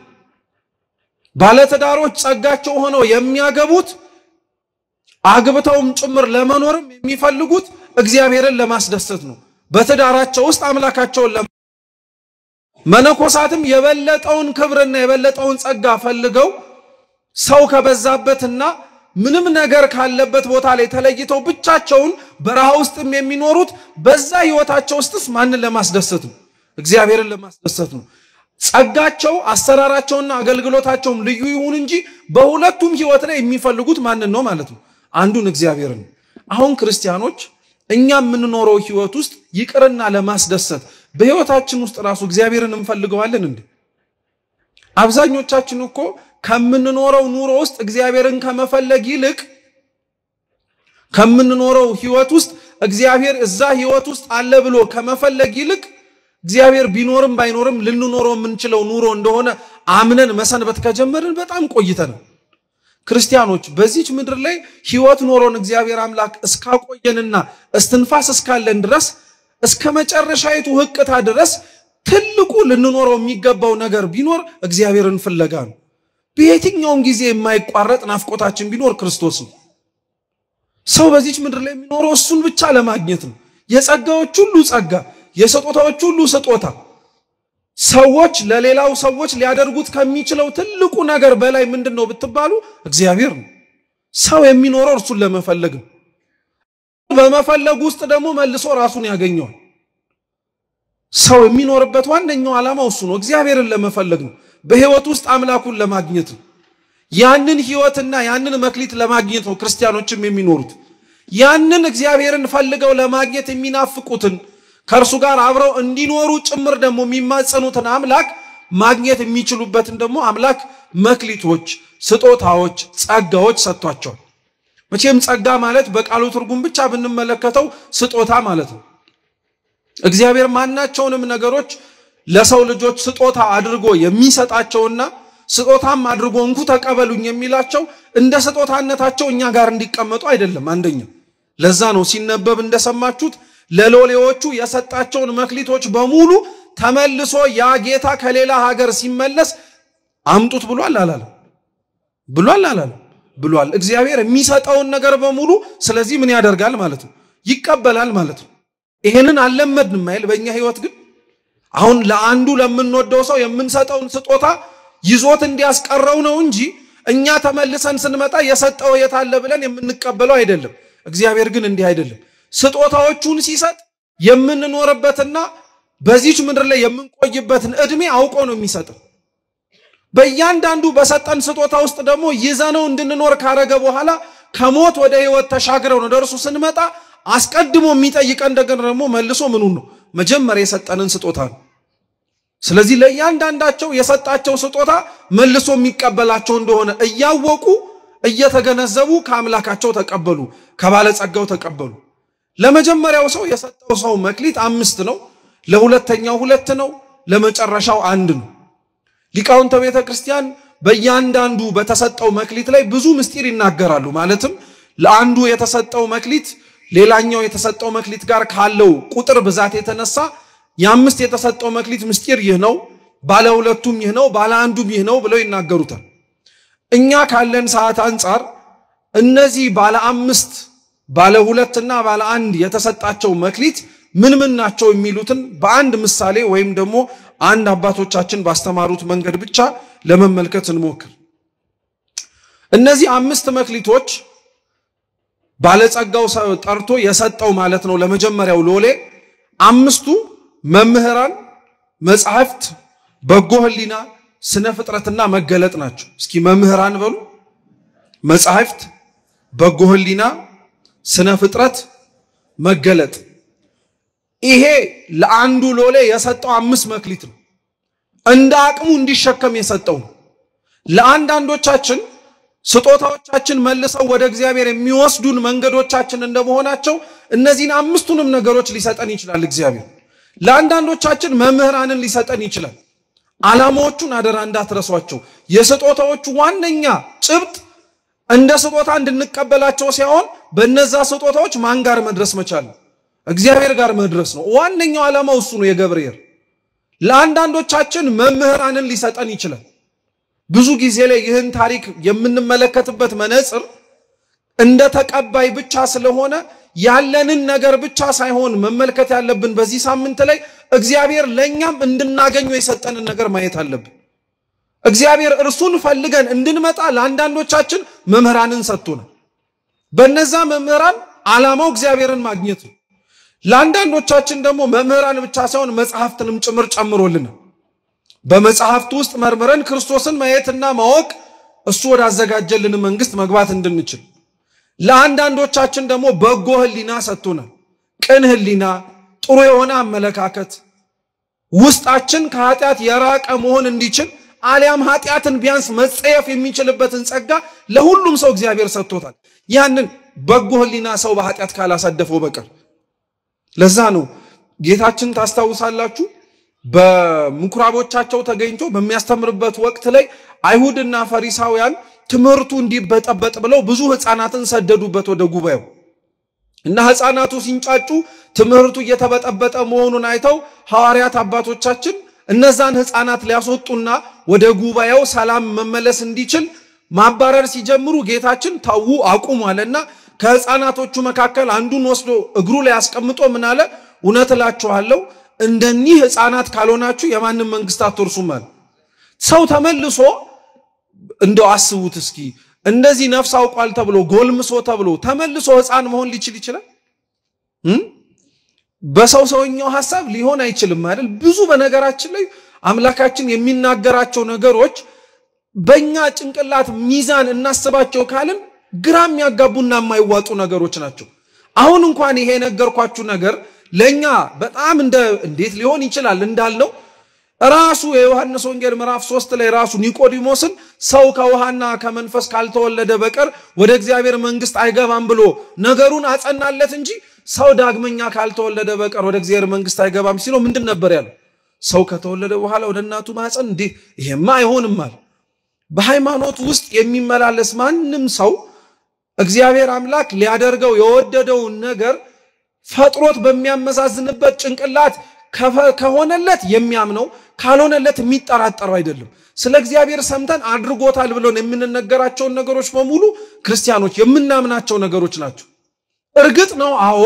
ባለትዳሮች ጸጋቸው ሆነው የሚያገቡት አግብተውም ጭምር ለመኖርም የሚፈልጉት እግዚአብሔርን ለማስደሰት ነው በትዳራቸው ውስጥ አምላካቸውን መነኮሳትም የበለጠውን ክብርና የበለጠውን ጸጋ ፈልገው ሰው ከበዛበትና ምንም ነገር ካለበት ቦታ ላይ ተለይተው ብቻቸውን በረሃ ውስጥም የሚኖሩት በዛ ህይወታቸው ውስጥስ ማንን ለማስደሰት ነው እግዚአብሔርን ለማስደሰት ነው ጸጋቸው አሰራራቸውና አገልግሎታቸውም ልዩ ይሁን እንጂ በሁለቱም ህይወት ላይ የሚፈልጉት ማንን ነው ማለት ነው አንዱን እግዚአብሔርን አሁን ክርስቲያኖች እኛ የምንኖረው ህይወት ውስጥ ይቅርና ለማስደሰት በህይወታችን ውስጥ ራሱ እግዚአብሔርን እንፈልገዋለን እንዴ አብዛኞቻችን እኮ ከምንኖረው ኑሮ ውስጥ እግዚአብሔርን ከመፈለግ ይልቅ ከምንኖረው ህይወት ውስጥ እግዚአብሔር እዛ ህይወት ውስጥ አለ ብሎ ከመፈለግ ይልቅ እግዚአብሔር ቢኖርም ባይኖርም ልንኖረው የምንችለው ኑሮ እንደሆነ አምነን መሰንበት ከጀመርን በጣም ቆይተናል ክርስቲያኖች በዚች ምድር ላይ ህይወት ኖሮን እግዚአብሔር አምላክ እስካቆየንና እስትንፋስ እስካለን ድረስ እስከ መጨረሻይቱ ህቅታ ድረስ ትልቁ ልንኖረው የሚገባው ነገር ቢኖር እግዚአብሔርን ፍለጋ ነው በየትኛውም ጊዜ የማይቋረጥ ናፍቆታችን ቢኖር ክርስቶስ ነው ሰው በዚች ምድር ላይ የሚኖረው እሱን ብቻ ለማግኘት ነው የጸጋዎች ሁሉ ጸጋ የስጦታዎች ሁሉ ስጦታ ሰዎች ለሌላው ሰዎች ሊያደርጉት ከሚችለው ትልቁ ነገር በላይ ምንድነው ብትባሉ እግዚአብሔር ነው ሰው የሚኖረው እርሱን ለመፈለግ ነው በመፈለግ ውስጥ ደግሞ መልሶ ራሱን ያገኘዋል ሰው የሚኖርበት ዋነኛው ዓላማው እሱ ነው እግዚአብሔርን ለመፈለግ ነው በህይወት ውስጥ አምላኩን ለማግኘት ነው ያንን ህይወትና ያንን መክሊት ለማግኘት ነው ክርስቲያኖችም የሚኖሩት ያንን እግዚአብሔርን ፈልገው ለማግኘት የሚናፍቁትን ከርሱ ጋር አብረው እንዲኖሩ ጭምር ደግሞ የሚማጸኑትን አምላክ ማግኘት የሚችሉበትን ደግሞ አምላክ መክሊቶች ስጦታዎች ጸጋዎች ሰጥቷቸው መቼም ጸጋ ማለት በቃሉ ትርጉም ብቻ ብንመለከተው ስጦታ ማለት ነው እግዚአብሔር ማናቸውንም ነገሮች ለሰው ልጆች ስጦታ አድርጎ የሚሰጣቸውና ስጦታም አድርጎ እንኩ ተቀበሉኝ የሚላቸው እንደ ስጦታነታቸው እኛ ጋር እንዲቀመጡ አይደለም አንደኛ ለዛ ነው ሲነበብ እንደሰማችሁት ለሎሌዎቹ የሰጣቸውን መክሊቶች በሙሉ ተመልሶ ያ ጌታ ከሌላ ሀገር ሲመለስ አምጡት ብሏል አላለም ብሏል እግዚአብሔር የሚሰጣውን ነገር በሙሉ ስለዚህ ምን ያደርጋል ማለት ነው ይቀበላል ማለት ነው ይሄንን አለመድንም አይል በእኛ ህይወት ግን አሁን ለአንዱ ለምንወደው ሰው የምንሰጠውን ስጦታ ይዞት እንዲያስቀረው ነው እንጂ እኛ ተመልሰን ስንመጣ የሰጠው የታለ ብለን የምንቀበለው አይደለም እግዚአብሔር ግን እንዲህ አይደለም ስጦታዎቹን ሲሰጥ የምንኖርበትና በዚህች ምድር ላይ የምንቆይበትን እድሜ አውቆ ነው የሚሰጠው በእያንዳንዱ በሰጠን ስጦታ ውስጥ ደግሞ ይዘነው እንድንኖር ካረገ በኋላ ከሞት ወደ ህይወት ተሻግረው ነው ደርሱ ስንመጣ አስቀድሞ የሚጠይቀን ደግሞ መልሶ ምኑን ነው መጀመሪያ የሰጠንን ስጦታ ነው ስለዚህ ለእያንዳንዳቸው የሰጣቸው ስጦታ መልሶ የሚቀበላቸው እንደሆነ እያወቁ እየተገነዘቡ ከአምላካቸው ተቀበሉ ከባለጸጋው ተቀበሉ ለመጀመሪያው ሰው የሰጠው ሰው መክሊት 5 ነው ለሁለተኛው 2 ነው ለመጨረሻው 1 ነው ሊቃውንተ ቤተ ክርስቲያን በእያንዳንዱ በተሰጠው መክሊት ላይ ብዙ ምስጢር ይናገራሉ ማለትም ለአንዱ የተሰጠው መክሊት ሌላኛው የተሰጠው መክሊት ጋር ካለው ቁጥር ብዛት የተነሳ የ5 የተሰጠው መክሊት ምስጢር ይህ ነው ባለ ሁለቱም ይህ ነው ባለ አንዱም ይህ ነው ብለው ይናገሩታል እኛ ካለን ሰዓት አንፃር እነዚህ ባለ 5 ባለ 2 እና ባለ 1 የተሰጣቸው መክሊት ምን ናቸው የሚሉትን በአንድ ምሳሌ ወይም ደግሞ አንድ አባቶቻችን ባስተማሩት መንገድ ብቻ ለመመልከት እንሞክር እነዚህ 5 መክሊቶች ባለጸጋው ጠርቶ የሰጠው ማለት ነው ለመጀመሪያው ሎሌ 5ቱ መምህራን መጻሕፍት በጎ ህሊና ስነ ፍጥረትና መገለጥ ናቸው እስኪ መምህራን በሉ መጻሕፍት በጎ ህሊና ስነ ፍጥረት መገለጥ ይሄ ለአንዱ ሎሌ የሰጠው 5 መክሊት ነው እንደ አቅሙ እንዲሸከም የሰጠው ለአንዳንዶቻችን ስጦታዎቻችን መልሰው ወደ እግዚአብሔር የሚወስዱን መንገዶቻችን እንደመሆናቸው እነዚህን 5ቱንም ነገሮች ሊሰጠን ይችላል እግዚአብሔር ለአንዳንዶቻችን መምህራንን ሊሰጠን ይችላል ዓላማዎቹን አደራ እንዳትረሷቸው የስጦታዎቹ ዋነኛ ጭብጥ እንደ ስጦታ እንድንቀበላቸው ሲሆን በእነዛ ስጦታዎች ማን ጋር መድረስ መቻል እግዚአብሔር ጋር መድረስ ነው ዋነኛው ዓላማው እሱ ነው የገብርኤል ለአንዳንዶቻችን መምህራንን ሊሰጠን ይችላል ብዙ ጊዜ ላይ ይህን ታሪክ የምንመለከትበት መነጽር እንደ ተቀባይ ብቻ ስለሆነ ያለንን ነገር ብቻ ሳይሆን መመልከት ያለብን በዚህ ሳምንት ላይ እግዚአብሔር ለኛም እንድናገኘው የሰጠንን ነገር ማየት አለብን እግዚአብሔር እርሱን ፈልገን እንድንመጣ ለአንዳንዶቻችን መምህራንን ሰጥቶናል በእነዛ መምህራን ዓላማው እግዚአብሔርን ማግኘት ነው ለአንዳንዶቻችን ደግሞ መምህራን ብቻ ሳይሆን መጽሐፍትንም ጭምር ጨምሮልናል በመጽሐፍት ውስጥ መርምረን ክርስቶስን ማየትና ማወቅ እሱ ወዳዘጋጀልን መንግስት መግባት እንድንችል ለአንዳንዶቻችን ደግሞ በጎ ህሊና ሰጥቶናል ቅን ህሊና ጥሩ የሆነ አመለካከት ውስጣችን ከኃጢአት የራቀ መሆን እንዲችል አሊያም ኃጢአትን ቢያንስ መጸየፍ የሚችልበትን ጸጋ ለሁሉም ሰው እግዚአብሔር ሰጥቶታል ያንን በጎ ህሊና ሰው በኃጢአት ካላሳደፈው በቀር ለዛ ነው ጌታችን ታስታውሳላችሁ በምኩራቦቻቸው ተገኝቶ በሚያስተምርበት ወቅት ላይ አይሁድና ፈሪሳውያን ትምህርቱ እንዲበጠበጥ ብለው ብዙ ህፃናትን ሰደዱበት ወደ ጉባኤው እና ህፃናቱ ሲንጫጩ ትምህርቱ እየተበጠበጠ መሆኑን አይተው ሐዋርያት አባቶቻችን እነዛን ህፃናት ሊያስወጡና ወደ ጉባኤው ሰላም መመለስ እንዲችል ማባረር ሲጀምሩ ጌታችን ታው አቁሙ አለና ከህፃናቶቹ መካከል አንዱን ወስዶ እግሩ ላይ አስቀምጦ ምን አለ እውነት እላችኋለሁ እንደዚህ ህፃናት ካልሆናችሁ የማንም መንግስት አትወርሱም አለ ሰው ተመልሶ እንደው አስቡት እስኪ እንደዚህ ነፍስ አውቋል ተብሎ ጎልምሶ ተብሎ ተመልሶ ህፃን መሆን ሊችል ይችላል በሰውኛው ሐሳብ ሊሆን አይችልም አይደል ብዙ በነገራችን ላይ አምላካችን የሚናገራቸው ነገሮች በእኛ ጭንቅላት ሚዛን እናስባቸው ካልን ግራም ያጋቡና የማይዋጡ ነገሮች ናቸው አሁን እንኳን ይሄ ነገርኳችሁ ነገር ለኛ በጣም እንዴት ሊሆን ይችላል እንዳልነው ራሱ የዮሐንስ ወንጌል ምዕራፍ 3 ላይ ራሱ ኒቆዲሞስን ሰው ከውሃና ከመንፈስ ካልተወለደ በቀር ወደ እግዚአብሔር መንግስት አይገባም ብሎ ነገሩን አጸናለት እንጂ ሰው ዳግመኛ ካልተወለደ በቀር ወደ እግዚአብሔር መንግስት አይገባም ሲለው ምንድን ነበር ያለው ሰው ከተወለደ በኋላ ወደ እናቱ ማህፀን እንዴ ይሄማ አይሆንም ማለት በሃይማኖት ውስጥ የሚመላለስ ማንንም ሰው እግዚአብሔር አምላክ ሊያደርገው የወደደው ነገር ፈጥሮት በሚያመዛዝንበት ጭንቅላት ከሆነለት የሚያምነው ካልሆነለት የሚጠራጠረው አይደለም ስለ እግዚአብሔር ሰምተን አድርጎታል ብለን የምንነገራቸው ነገሮች በሙሉ ክርስቲያኖች የምናምናቸው ነገሮች ናቸው እርግጥ ነው አዎ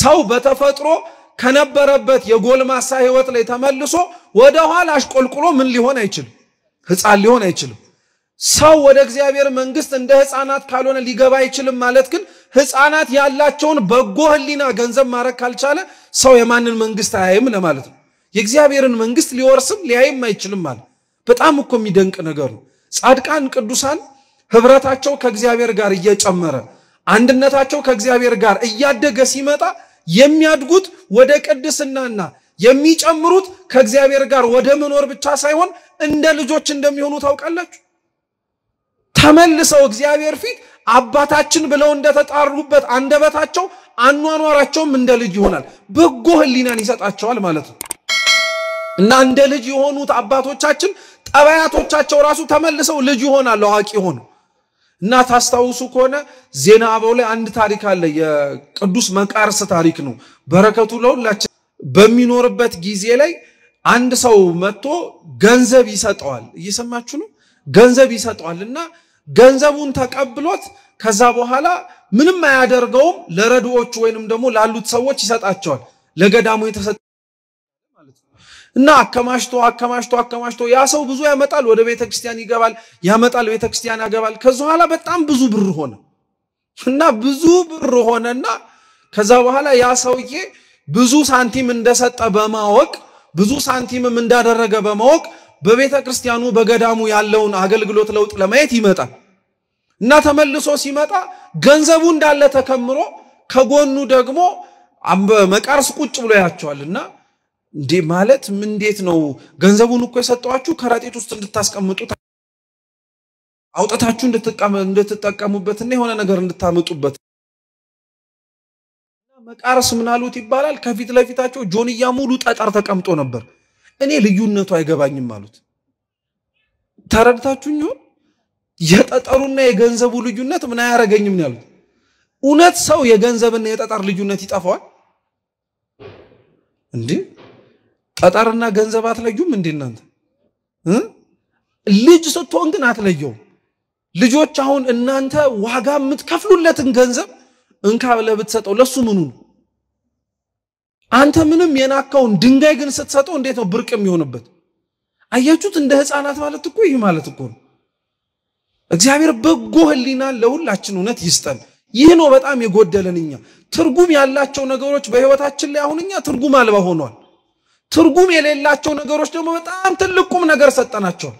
ሰው በተፈጥሮ ከነበረበት የጎልማሳ ህይወት ላይ ተመልሶ ወደ ኋላ አሽቆልቁሎ ምን ሊሆን አይችልም ህፃን ሊሆን አይችልም ሰው ወደ እግዚአብሔር መንግስት እንደ ህፃናት ካልሆነ ሊገባ አይችልም ማለት ግን ህፃናት ያላቸውን በጎ ህሊና ገንዘብ ማረክ ካልቻለ ሰው የማንን መንግስት አያይም ለማለት ነው የእግዚአብሔርን መንግስት ሊወርስም ሊያይም አይችልም ማለት በጣም እኮ የሚደንቅ ነገር ነው ጻድቃን ቅዱሳን ህብረታቸው ከእግዚአብሔር ጋር እየጨመረ አንድነታቸው ከእግዚአብሔር ጋር እያደገ ሲመጣ የሚያድጉት ወደ ቅድስናና የሚጨምሩት ከእግዚአብሔር ጋር ወደ መኖር ብቻ ሳይሆን እንደ ልጆች እንደሚሆኑ ታውቃላችሁ ተመልሰው እግዚአብሔር ፊት አባታችን ብለው እንደተጣሩበት አንደበታቸው አኗኗራቸውም እንደ ልጅ ይሆናል በጎ ህሊናን ይሰጣቸዋል ማለት ነው እና እንደ ልጅ የሆኑት አባቶቻችን ጠባያቶቻቸው ራሱ ተመልሰው ልጅ ይሆናሉ አዋቂ ሆኑ እና ታስታውሱ ከሆነ ዜና አበው ላይ አንድ ታሪክ አለ የቅዱስ መቃርስ ታሪክ ነው በረከቱ ለሁላችን በሚኖርበት ጊዜ ላይ አንድ ሰው መጥቶ ገንዘብ ይሰጠዋል እየሰማችሁ ነው ገንዘብ ይሰጠዋልና ገንዘቡን ተቀብሎት ከዛ በኋላ ምንም አያደርገውም ለረድኦቹ ወይንም ደግሞ ላሉት ሰዎች ይሰጣቸዋል ለገዳሙ የተሰጠ ማለት ነው እና አከማሽቶ ያ ሰው ብዙ ያመጣል ወደ ቤተክርስቲያን ይገባል ያመጣል ቤተክርስቲያን ያገባል ከዛ በኋላ በጣም ብዙ ብር ሆነ እና ብዙ ብር ሆነና ከዛ በኋላ ያ ሰውዬ ብዙ ሳንቲም እንደሰጠ በማወቅ ብዙ ሳንቲምም እንዳደረገ በማወቅ በቤተክርስቲያኑ በገዳሙ ያለውን አገልግሎት ለውጥ ለማየት ይመጣል እና ተመልሶ ሲመጣ ገንዘቡ እንዳለ ተከምሮ ከጎኑ ደግሞ መቃርስ ቁጭ ብሎ ያያቸዋልና እንዴ ማለት ምን እንዴት ነው ገንዘቡን እኮ የሰጣችሁ ከረጢት ውስጥ እንድታስቀምጡት አውጣታችሁ እንድትጠቀሙበትና የሆነ ነገር እንድታመጡበት መቃርስ ምናሉት ይባላል ከፊት ለፊታቸው ጆንያ ሙሉ ጠጠር ተቀምጦ ነበር እኔ ልዩነቱ አይገባኝም ማለት ተረድታችሁኝ የጠጠሩና የገንዘቡ ልዩነት ምን አያረጋኝም ነው ያሉት እውነት ሰው የገንዘብና የጠጠር ልዩነት ይጣፋዋል እንዴ ጠጠርና ገንዘብ አትለዩም እንዴ እናንተ ልጅ ስትሆን ግን አትለየው ልጆች አሁን እናንተ ዋጋ የምትከፍሉለትን ገንዘብ እንካ ብለህ ብትሰጠው ለሱ ምኑ ነው አንተ ምንም የናካውን ድንጋይ ግን ስትሰጠው እንዴት ነው ብርቅ የሚሆንበት አያችሁት እንደ ህፃናት ማለት እኮ ይሄ ማለት እኮ ነው እግዚአብሔር በጎ ህሊና ለሁላችን እውነት ይስጠን ይህ ነው በጣም የጎደለንኛ ትርጉም ያላቸው ነገሮች በህይወታችን ላይ አሁንኛ ትርጉም አልባ ሆኗል ትርጉም የሌላቸው ነገሮች ደግሞ በጣም ትልቁም ነገር ሰጠናቸው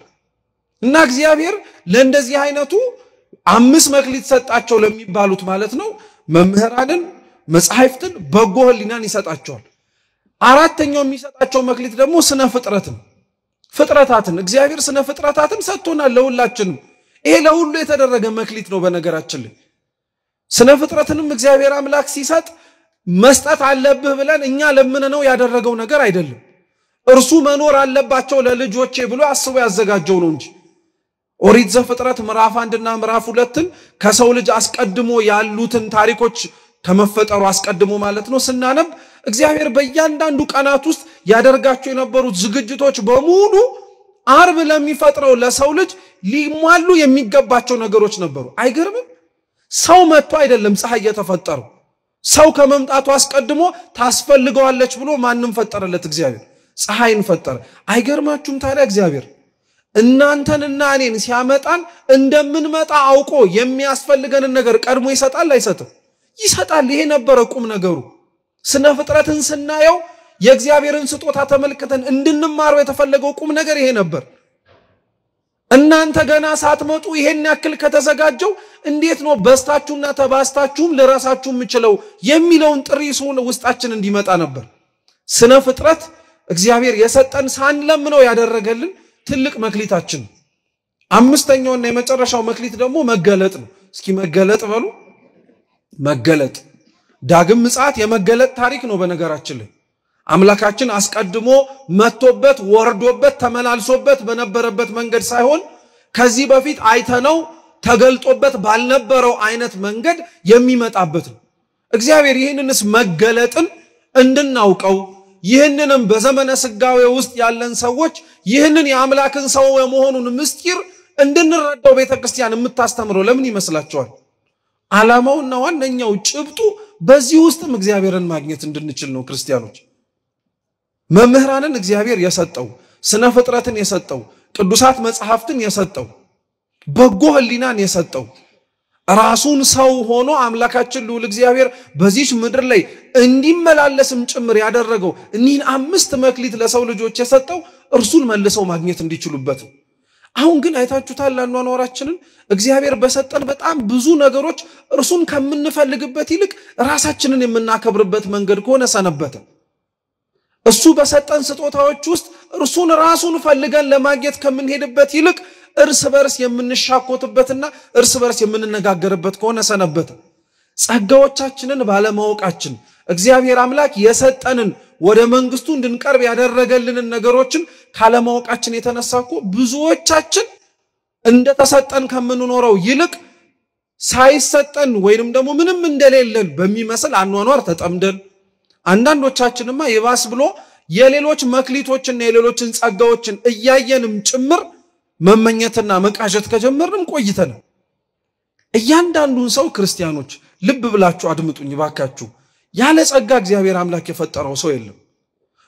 እና እግዚአብሔር ለእንደዚህ አይነቱ 5 መክሊት ሰጣቸው ለሚባሉት ማለት ነው መምህራንን መጻሕፍትን በጎ ህሊናን ይሰጣቸዋል አራተኛው የሚሰጣቸው መክሊት ደግሞ ስነ ፍጥረታትን እግዚአብሔር ስነ ፍጥረታትን ሰጥቶናል ለሁላችን ይሄ ለሁሉ የተደረገ መክሊት ነው በነገራችን ላይ ስነ ፍጥረትንም እግዚአብሔር አምላክ ሲሰጥ መስጠት አለብህ ብለን እኛ ለምንነው ያደረገው ነገር አይደለም እርሱ መኖር አለባቸው ለልጆቼ ብሎ አስቦ ያዘጋጀው ነው እንጂ ኦሪት ዘፍጥረት ምዕራፍ 1 እና ምዕራፍ 2 ከሰው ልጅ አስቀድሞ ያሉትን ታሪኮች ከመፈጠሩ አስቀድሞ ማለት ነው ስናነብ እግዚአብሔር በእያንዳንዱ ቀናት ውስጥ ያደርጋቸው የነበሩት ዝግጅቶች በሙሉ አርብ ለሚፈጥረው ለሰው ልጅ ሊሟሉ የሚገባቸው ነገሮች ነበሩ አይገርምም ሰው መጥቶ አይደለም ፀሐይ የተፈጠረው ሰው ከመምጣቱ አስቀድሞ ታስፈልገዋለች ብሎ ማንንም ፈጠረለት እግዚአብሔር ፀሐይን ፈጠረ አይገርማችሁም ታዲያ እግዚአብሔር እናንተንና እኔን ሲያመጣን እንደምንመጣ አውቆ የሚያስፈልገንን ነገር ቀድሞ ይሰጣል አይሰጥም ይሰጣል ይሄ ነበር ቁም ነገሩ ስነ ፍጥረትን ስናየው የእግዚአብሔርን ስጦታ ተመልክተን እንድንማረው የተፈለገው ቁም ነገር ይሄ ነበር። እናንተ ገና ሳትመጡ ይሄን ያክል ከተዘጋጀው እንዴት ነው በስታችሁና ተባስታችሁም ለራሳችሁ የምችለው የሚለውን ጥሪ ውስጣችን እንዲመጣ ነበር። ስነ ፍጥረት እግዚአብሔር የሰጠን ሳንለምነው ያደረገልን ትልቅ መክሊታችን። አምስተኛውና የመጨረሻው መክሊት ደግሞ መገለጥ ነው። እስኪ መገለጥ በሉ። መገለጥ ዳግም ምጽአት የመገለጥ ታሪክ ነው። በነገራችን ላይ አምላካችን አስቀድሞ መጥቶበት ወርዶበት ተመላልሶበት በነበረበት መንገድ ሳይሆን ከዚህ በፊት አይተነው ተገልጦበት ባልነበረው አይነት መንገድ የሚመጣበት ነው። እግዚአብሔር ይህንንስ መገለጥን እንድናውቀው ይህንንም በዘመነ ስጋዌ ውስጥ ያለን ሰዎች ይህንን የአምላክን ሰው የመሆኑን ምስጢር እንድንረዳው ቤተክርስቲያን የምታስተምረው ለምን ይመስላችኋል? ዓላማውና ዋነኛው ጭብጡ በዚህ ውስጥም እግዚአብሔርን ማግኘት እንድንችል ነው። ክርስቲያኖች መምህራንን እግዚአብሔር የሰጠው ስነ ፍጥረትን የሰጠው ቅዱሳት መጻሕፍትን የሰጠው በጎ ህሊናን የሰጠው ራሱን ሰው ሆኖ አምላካችን ልዑል እግዚአብሔር በዚህ ምድር ላይ እንዲመላለስም ጭምር ያደረገው እኒህን 5 መክሊት ለሰው ልጆች የሰጠው እርሱን መልሰው ማግኘት እንዲችሉበት ነው። አሁን ግን አይታችሁታል አኗኗራችንን እግዚአብሔር በሰጠን በጣም ብዙ ነገሮች እርሱን ከምንፈልግበት ይልቅ ራሳችንን የምናከብርበት መንገድ ከሆነ ሰነበተ። እሱ በሰጠን ስጦታዎች ውስጥ እርሱን ራሱን ፈልገን ለማግኘት ከምንሄድበት ይልቅ እርስ በርስ የምንሻኮትበትና እርስ በርስ የምንነጋገርበት ከሆነ ሰነበተ። ጸጋዎቻችንን ባለማወቃችን እግዚአብሔር አምላክ የሰጠንን ወደ መንግስቱ እንድንቀርብ ያደረገልንን ነገሮችን ካለማወቃችን የተነሳኮ ብዙዎቻችን እንደተሰጠን ከምንኖረው ይልቅ ሳይሰጠን ወይንም ደግሞ ምንም እንደሌለን በሚመስል አኗኗር ተጠምደን አንዳንዶቻችንማ ይባስ ብሎ የሌሎች መክሊቶችና የሌሎችን ጸጋዎችን እያየንም ጭምር መመኘትና መቃዠት ከጀመርንም ቆይተን እያንዳንዱን ሰው ክርስቲያኖች ልብ ብላችሁ አድምጡኝ ባካችሁ ያለ ጸጋ እግዚአብሔር አምላክ የፈጠረው ሰው የለም።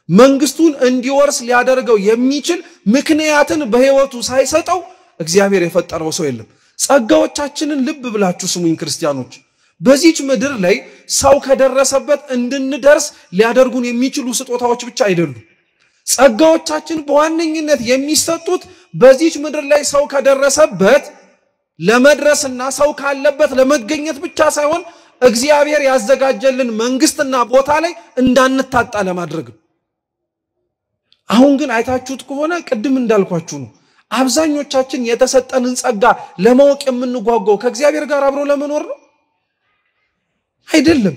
መንግስቱን እንዲወርስ ሊያደርገው የሚችል ምክንያትን በህይወቱ ሳይሰጠው እግዚአብሔር የፈጠረው ሰው የለም። ጸጋዎቻችንን ልብ ብላችሁ ስሙኝ ክርስቲያኖች በዚህች ምድር ላይ ሰው ከደረሰበት እንድንደርስ ሊያደርጉን የሚችሉ ስጦታዎች ብቻ አይደሉም። ጸጋዎቻችን በዋነኝነት የሚሰጡት በዚህች ምድር ላይ ሰው ከደረሰበት ለመድረስና ሰው ካለበት ለመገኘት ብቻ ሳይሆን እግዚአብሔር ያዘጋጀልን መንግስትና ቦታ ላይ እንዳንታጣ ለማድረግ። አሁን ግን አይታችሁት ከሆነ ቅድም እንዳልኳችሁ ነው። አብዛኞቻችን የተሰጠንን ጸጋ ለማወቅ የምንጓጓው ከእግዚአብሔር ጋር አብሮ ለመኖር ነው አይደለም።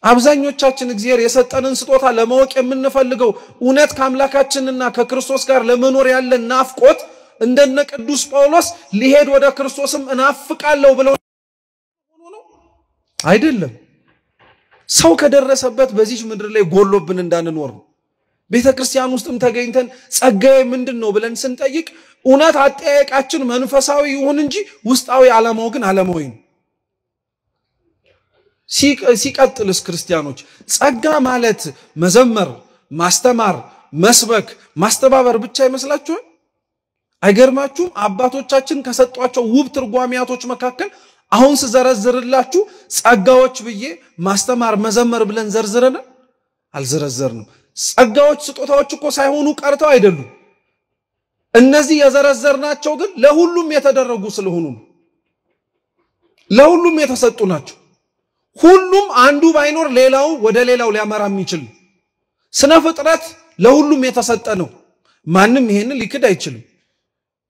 አብዛኞቻችን እግዚአብሔር የሰጠንን ስጦታ ለማወቅ የምንፈልገው እውነት ከአምላካችንና ከክርስቶስ ጋር ለመኖር ያለን ናፍቆት እንደነ ቅዱስ ጳውሎስ ሊሄድ ወደ ክርስቶስም እናፍቃለሁ ብለው ነው አይደለም። ሰው ከደረሰበት በዚህ ምድር ላይ ጎሎብን እንዳንኖር ነው። ቤተክርስቲያን ውስጥም ተገኝተን ጸጋዬ ምንድነው ብለን ስንጠይቅ እውነት አጠያየቃችን መንፈሳዊ ይሁን እንጂ ውስጣዊ ዓላማው ግን ዓለማዊ ነው። ሲቀጥልስ ክርስቲያኖች ጸጋ ማለት መዘመር፣ ማስተማር፣ መስበክ፣ ማስተባበር ብቻ ይመስላችኋል? አይገርማችሁም? አባቶቻችን ከሰጧቸው ውብ ትርጓሜያቶች መካከል አሁን ስዘረዝርላችሁ ጸጋዎች ብዬ ማስተማር፣ መዘመር ብለን ዘርዝረን አልዘረዘርንም። ጸጋዎች ስጦታዎች እኮ ሳይሆኑ ቀርተው አይደሉም። እነዚህ የዘረዘርናቸው ግን ለሁሉም የተደረጉ ስለሆኑ ለሁሉም የተሰጡ ናቸው። ሁሉም አንዱ ባይኖር ሌላው ወደ ሌላው ሊያመራ የሚችል ስነ ፍጥረት ለሁሉም የተሰጠ ነው። ማንም ይሄንን ሊክድ አይችልም።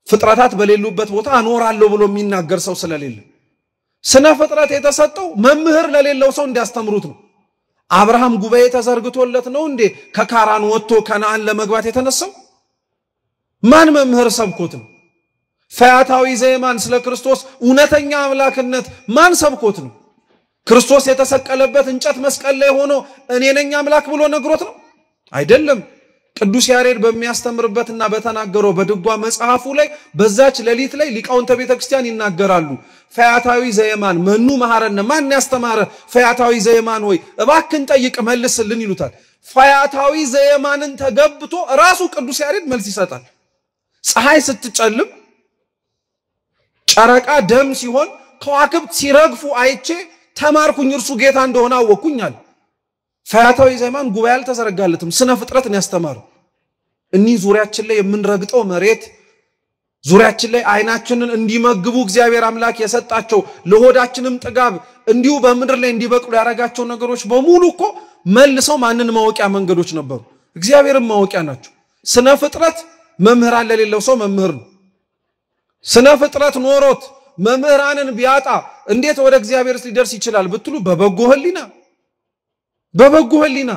ፍጥረታት በሌሉበት ቦታ አኖራለሁ ብሎ የሚናገር ሰው ስለሌለ ስነ ፍጥረት የተሰጠው መምህር ለሌለው ሰው እንዲያስተምሩት ነው። አብርሃም ጉባኤ ተዘርግቶለት ነው እንዴ ከካራን ወጥቶ ከነዓን ለመግባት የተነሳው? ማን መምህር ሰብኮት ነው? ፈያታዊ ዘየማን ስለ ክርስቶስ እውነተኛ አምላክነት ማን ሰብኮት ነው? ክርስቶስ የተሰቀለበት እንጨት መስቀል ላይ ሆኖ እኔ ነኝ አምላክ ብሎ ነግሮት ነው? አይደለም። ቅዱስ ያሬድ በሚያስተምርበትና በተናገረው በድጓ መጽሐፉ ላይ በዛች ሌሊት ላይ ሊቃውንተ ቤተክርስቲያን ይናገራሉ። ፈያታዊ ዘየማን መኑ መሐረነ ማን ያስተማረ ፈያታዊ ዘየማን ወይ እባክን ጠይቅ መልስልን ይሉታል። ፈያታዊ ዘየማንን ተገብቶ ራሱ ቅዱስ ያሬድ መልስ ይሰጣል። ፀሐይ ስትጨልም ጨረቃ ደም ሲሆን ከዋክብት ሲረግፉ አይቼ ተማርኩኝ እርሱ ጌታ እንደሆነ አወኩኛል። ፈያታዊ ዘይማን ጉባኤ አልተዘረጋለትም ስነ ፍጥረትን ያስተማሩ እኒ ዙሪያችን ላይ የምንረግጠው መሬት ዙሪያችን ላይ አይናችንን እንዲመግቡ እግዚአብሔር አምላክ የሰጣቸው ለሆዳችንም ጥጋብ እንዲሁ በመድር ላይ እንዲበቅሉ ያረጋቸው ነገሮች በሙሉ እኮ መልሰው ማንን ማወቂያ መንገዶች ነበሩ እግዚአብሔርን ማወቂያ ናቸው ስነ ፍጥረት መምህራን ለሌለው ሰው መምህር ነው ስነ ፍጥረት ኖሮት መምህራንን ቢያጣ እንዴት ወደ እግዚአብሔር ሊደርስ ይችላል ብትሉ በበጎ ህሊና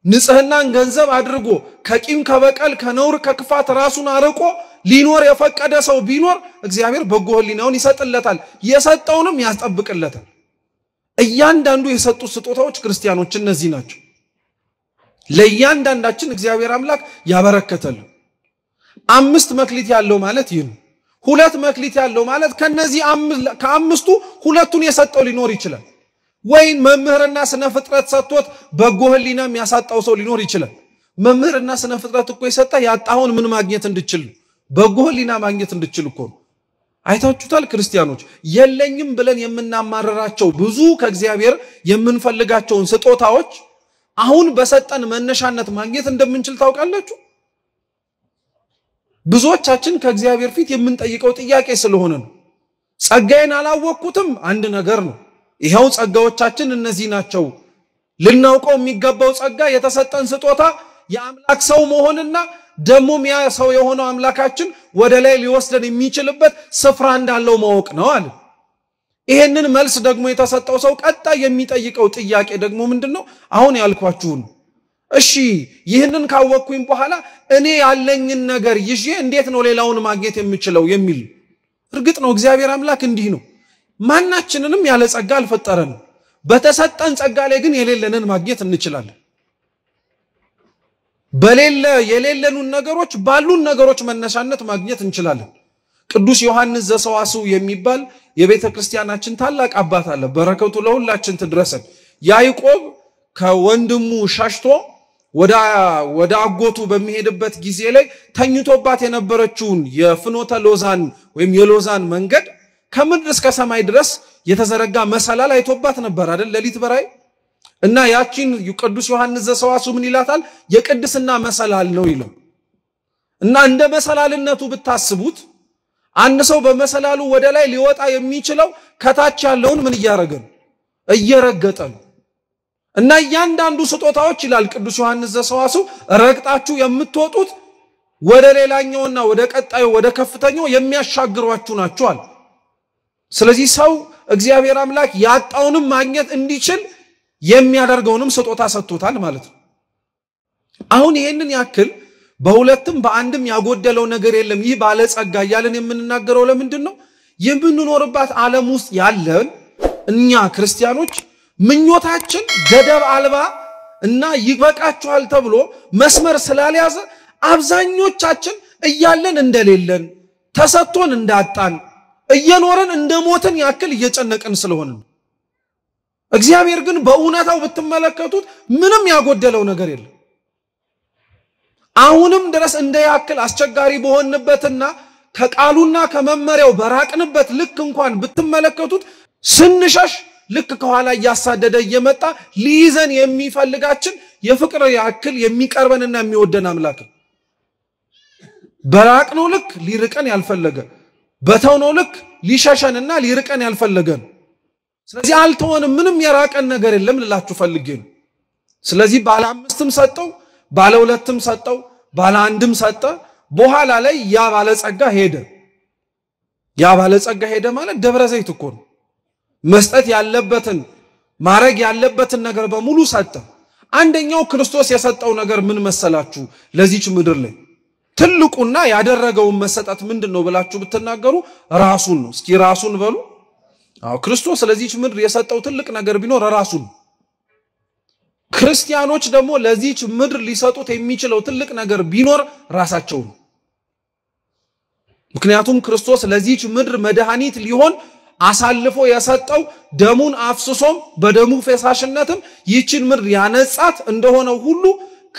ንጽህናን ገንዘብ አድርጎ ከቂም ከበቀል ከነውር ከክፋት ራሱን አርቆ ሊኖር የፈቀደ ሰው ቢኖር እግዚአብሔር በጎ ህሊናውን ይሰጥለታል የሰጠውንም ያስጠብቅለታል እያንዳንዱ የሰጡት ስጦታዎች ክርስቲያኖች እነዚህ ናቸው ለእያንዳንዳችን እግዚአብሔር አምላክ ያበረከተልን 5 መክሊት ያለው ማለት ይሄ ነው 2 መክሊት ያለው ማለት ከነዚህ ከአምስቱ ሁለቱን የሰጠው ሊኖር ይችላል ወይ መምህርና ስነ ፍጥረት ሰጥቶት በጎ ህሊና የሚያሳጣው ሰው ሊኖር ይችላል መምህርና ስነ ፍጥረት እኮ የሰጣ ያጣውን ምን ማግኘት እንድችል በጎ ህሊና ማግኘት እንድችል እኮ አይታችሁታል ክርስቲያኖች የለኝም ብለን የምናማረራቸው ብዙ ከእግዚአብሔር የምንፈልጋቸውን ስጦታዎች አሁን በሰጠን መነሻነት ማግኘት እንደምንችል ታውቃላችሁ ብዙዎቻችን ከእግዚአብሔር ፊት የምንጠይቀው ጥያቄ ስለሆነ ነው ጸጋዬን አላወቅኩትም አንድ ነገር ነው ይሄው ጸጋዎቻችን እነዚህ ናቸው ልናውቀው የሚገባው ጸጋ የተሰጠን ስጦታ የአምላክ ሰው መሆንና ደሞም ያ ሰው የሆነው አምላካችን ወደ ላይ ሊወስደን የሚችልበት ስፍራ እንዳለው ማወቅ ነው አለ ይሄንን መልስ ደግሞ የተሰጠው ሰው ቀጣይ የሚጠይቀው ጥያቄ ደግሞ ምንድነው አሁን ያልኳችሁ እሺ ይሄንን ካወቅኩኝ በኋላ እኔ ያለኝን ነገር ይዤ እንዴት ነው ሌላውን ማግኘት የምችለው የሚል እርግጥ ነው እግዚአብሔር አምላክ እንዲህ ነው ማናችንንም ያለ ጸጋ አልፈጠረን በተሰጠን ጸጋ ላይ ግን የሌለንን ማግኘት እንችላለን የሌለኑን ነገሮች ባሉን ነገሮች መነሻነት ማግኘት እንችላለን ቅዱስ ዮሐንስ ዘሰዋስው የሚባል የቤተ ክርስቲያናችን ታላቅ አባት አለ በረከቱ ለሁላችን ትድረሰን ያዕቆብ ከወንድሙ ሻሽቶ ወደ አጎቱ በሚሄድበት ጊዜ ላይ ተኝቶባት የነበረችውን የፍኖተ ሎዛን ወይም የሎዛን መንገድ ከምድር እስከ ሰማይ ድረስ የተዘረጋ መሰላል አይቶባት ነበር አይደል ለሊት በራይ እና ያቺን ቅዱስ ዮሐንስ ዘሰዋስው ምን ይላታል የቅድስና መሰላል ነው ይለው እና እንደ መሰላልነቱ ብታስቡት አንድ ሰው በመሰላሉ ወደ ላይ ሊወጣ የሚችለው ከታች ያለውን ምን እየረገጠ ነው እና ያንዳንዱ ስጦታዎች ይላል ቅዱስ ዮሐንስ ዘሰዋስው ረግጣችሁ የምትወጡት ወደ ሌላኛውና ወደ ቀጣዩ ወደ ከፍተኛው የሚያሻግሯችሁ ናቸዋል ስለዚህ ሰው እግዚአብሔር አምላክ ያጣውንም ማግኘት እንዲችል የሚያደርገውንም ስጦታ ሰጥቶታል ማለት ነው አሁን ይሄንን ያክል በሁለቱም በአንድም ያጎደለው ነገር የለም ይህ ባለ ጸጋ ያለን የምንናገረው ለምንድነው የምንኖርባት ዓለም ውስጥ ያለን እኛ ክርስቲያኖች ምኞታችን ገደብ አልባ እና ይበቃችኋል ተብሎ መስመር ስላልያዘ አብዛኞቻችን እያለን እንደሌለን ተሰጥቶን እንዳጣን እየኖርን እንደሞትን ያክል እየጨነቀን ስለሆነ እግዚአብሔር ግን በእውነታው ብትመለከቱት ምንም ያጎደለው ነገር የለም አሁንም ድረስ እንደ ያክል አስቸጋሪ በሆንበትና ከቃሉና ከመመሪያው በራቅንበት ልክ እንኳን ብትመለከቱት ስንሸሽ ልክ ከኋላ ያሳደደ እየመጣ ሊይዘን የሚፈልጋችን የፍቅር ያክል የሚቀርበንና የሚወደን አምላክ በራቅነው ልክ ሊርቀን ያልፈለገ በተውነው ልክ ሊሸሸንና ሊርቀን ያልፈለገን ስለዚህ አልተወንም ምንም የራቀን ነገር የለም ልላችሁ ፈልጌ ነው ስለዚህ ባለ 5ም ሰጠው ባለ 2ም ሰጠው ባለ 1ም ሰጠ በኋላ ላይ ያ ባለ ጸጋ ሄደ ማለት ደብረ ዘይት እኮ ነው መስጠት ያለበትን ማረግ ያለበትን ነገር በሙሉ ሰጠ አንደኛው ክርስቶስ የሰጠው ነገር ምን መሰላችሁ ለዚች ምድር ላይ ትልቁና ያደረገው መሰጠት ምንድነው ብላችሁ ብትናገሩ ራሱን ነው እስኪ ራሱን በሉ ክርስቶስ ለዚች ምድር የሰጠው ትልቅ ነገር ቢኖር ራሱን ክርስቲያኖች ደግሞ ለዚች ምድር ሊሰጡት የሚችለው ትልቅ ነገር ቢኖር ራሳቸው ነው ምክንያቱም ክርስቶስ ለዚች ምድር መድኃኒት ሊሆን አሳልፎ የሰጠው ደሙን አፍስሶም በደሙ ፈሳሽነትም ይችን ምድር ያነጻት እንደሆነው ሁሉ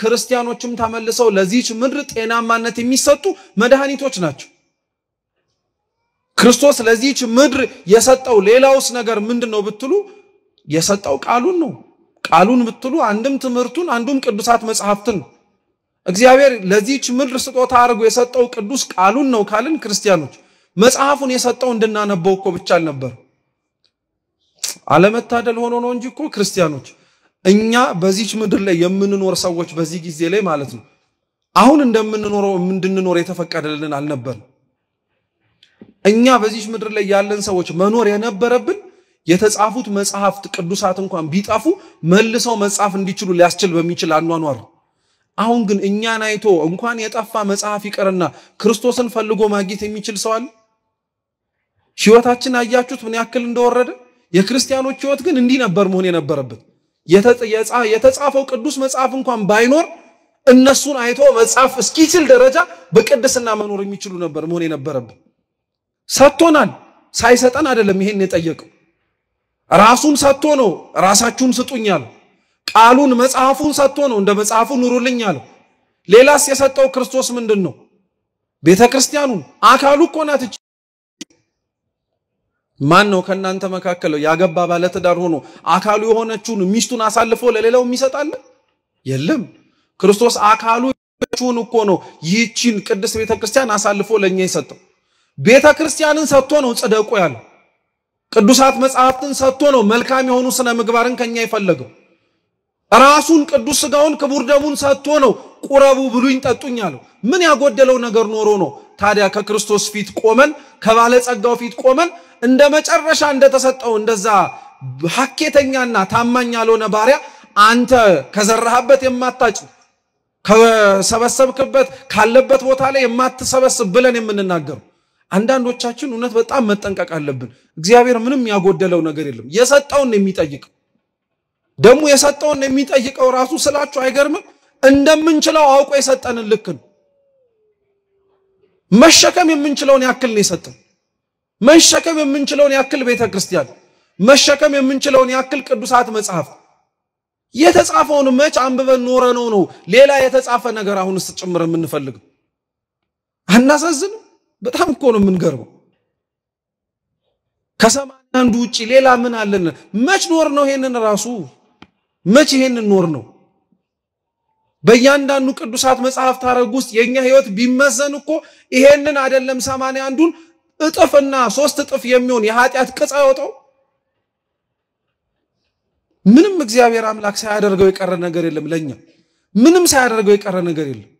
ክርስቲያኖችም ተመልሰው ለዚች ምድር ጤናማነት የሚሰጡ መድኃኒቶች ናቸው ክርስቶስ ለዚች ምድር የሰጠው ሌላውስ ነገር ምንድነው ብትሉ የሰጠው ቃሉን ነው ቃሉን ብትሉ አንድም ትምህርቱን አንዱም ቅዱሳት መጽሐፍትን እግዚአብሔር ለዚህች ምድር ስጦታ አድርጎ የሰጠው ቅዱስ ቃሉን ነው ካልን ክርስቲያኖች መጽሐፉን የሰጠው እንድናነበው እኮ ብቻ አልነበር አለመታደል ሆኖ ነው እንጂ እኮ ክርስቲያኖች እኛ በዚህች ምድር ላይ የምንኖር ሰዎች በዚህ ጊዜ ላይ ማለት ነው አሁን እንደምንኖረው እንድንኖር የተፈቀደልን አልነበር እኛ በዚህች ምድር ላይ ያለን ሰዎች መኖር የነበረብን የተጻፉት መጽሐፍት ቅዱሳት እንኳን ቢጣፉ መልሰው መጽሐፍ እንዲችሉ ሊያስችል በሚችል አኗኗር አሁን ግን እኛን አይቶ እንኳን የጠፋ መጽሐፍ ይቀርና ክርስቶስን ፈልጎ ማግኘት የሚችል ሰው አለ ሕይወታችን አያችሁት ምን ያክል እንደወረደ የክርስቲያኖች ሕይወት ግን እንዲህ ነበር መሆን የነበረበት የተጻፈው ቅዱስ መጽሐፍ እንኳን ባይኖር እነሱን አይቶ መጽሐፍ እስኪችል ደረጃ በቅድስና መኖር የሚችሉ ነበር መሆን የነበረበት ሰጥቶናል ሳይሰጠን አይደለም ይሄን የጠየቀው ራሱን ሰጥቶ ነው ራሳችሁን ስጡኛል ቃሉን መጽሐፉን ሰጥቶ ነው እንደ መጽሐፉ ኑሩልኛል ሌላስ የሰጠው ክርስቶስ ምንድነው ቤተክርስቲያኑን አካሉ እኮ ናት ማን ነው ከናንተ መካከል ያገባ ባለ ትዳር ሆኖ አካሉ የሆነችውን ሚስቱን አሳልፎ ለሌላው የሚሰጣል የለም ክርስቶስ አካሉ የሆነችውን እኮ ነው ይህቺን ቅድስት ቤተክርስቲያን አሳልፎ ለኛ ይሰጠው ቤተክርስቲያንን ሰጥቶ ነው ጽደቁ ያለው ቅዱሳት መጽሐፍትን ሰጥቶ ነው መልካም የሆኑ ስነ ምግባርን ከኛ ይፈልገው ራሱን ቅዱስ ሥጋውን ክቡር ደሙን ሰጥቶ ነው ቁረቡ ብሉኝ ጠጡኝ ያለው ምን ያጎደለው ነገር ኖሮ ነው ታዲያ ከክርስቶስ ፊት ቆመን ከባለ ጸጋው ፊት ቆመን እንደ መጨረሻ እንደተሰጠው እንደዛ ሐኬተኛና ታማኝ ያልሆነ ባሪያ አንተ ከዘራህበት የማታጭ ከሰበሰብክበት ካለበት ቦታ ላይ የማትሰበስብ ብለን የምንናገር አንዳንዶቻችን እውነት በጣም መጠንቀቅ አለብን እግዚአብሔር ምንም ያጎደለው ነገር የለም የሰጠውን የሚጠይቅ ደሙ የሰጠውን የሚጠይቀው ራሱ ስላችሁ አይገርምም እንደምንችለው አውቆ የሰጠንን ልክ ነው መሸከም የምንችለውን ያክል ነው የሰጠን መሸከም የምንችለውን ያክል ቤተክርስቲያን መሸከም የምንችለውን ያክል ቅዱሳት መጽሐፍ የተጻፈውን መች አንብበን ኖረነው ነው ሌላ የተጻፈ ነገር አሁንስ ጭምር የምንፈልገው አናሳዝን በጣም እኮ ነው የምንገርመው ከሰማን አንዱ ውጪ ሌላ ምን አለን መች ኖር ነው ይሄንን ራሱ መች ይሄንን ኖር ነው በእያንዳንዱ ቅዱሳት መጽሐፍ ታረግ ውስጥ የኛ ህይወት ቢመዘን እኮ ይሄንን አይደለም 81ዱን እጥፍና 3 እጥፍ የሚሆን የኃጢያት ቅጽ አይወጣው ምንም እግዚአብሔር አምላክ ሳያደርገው የቀረ ነገር የለም ለኛ ምንም ሳያደርገው የቀረ ነገር የለም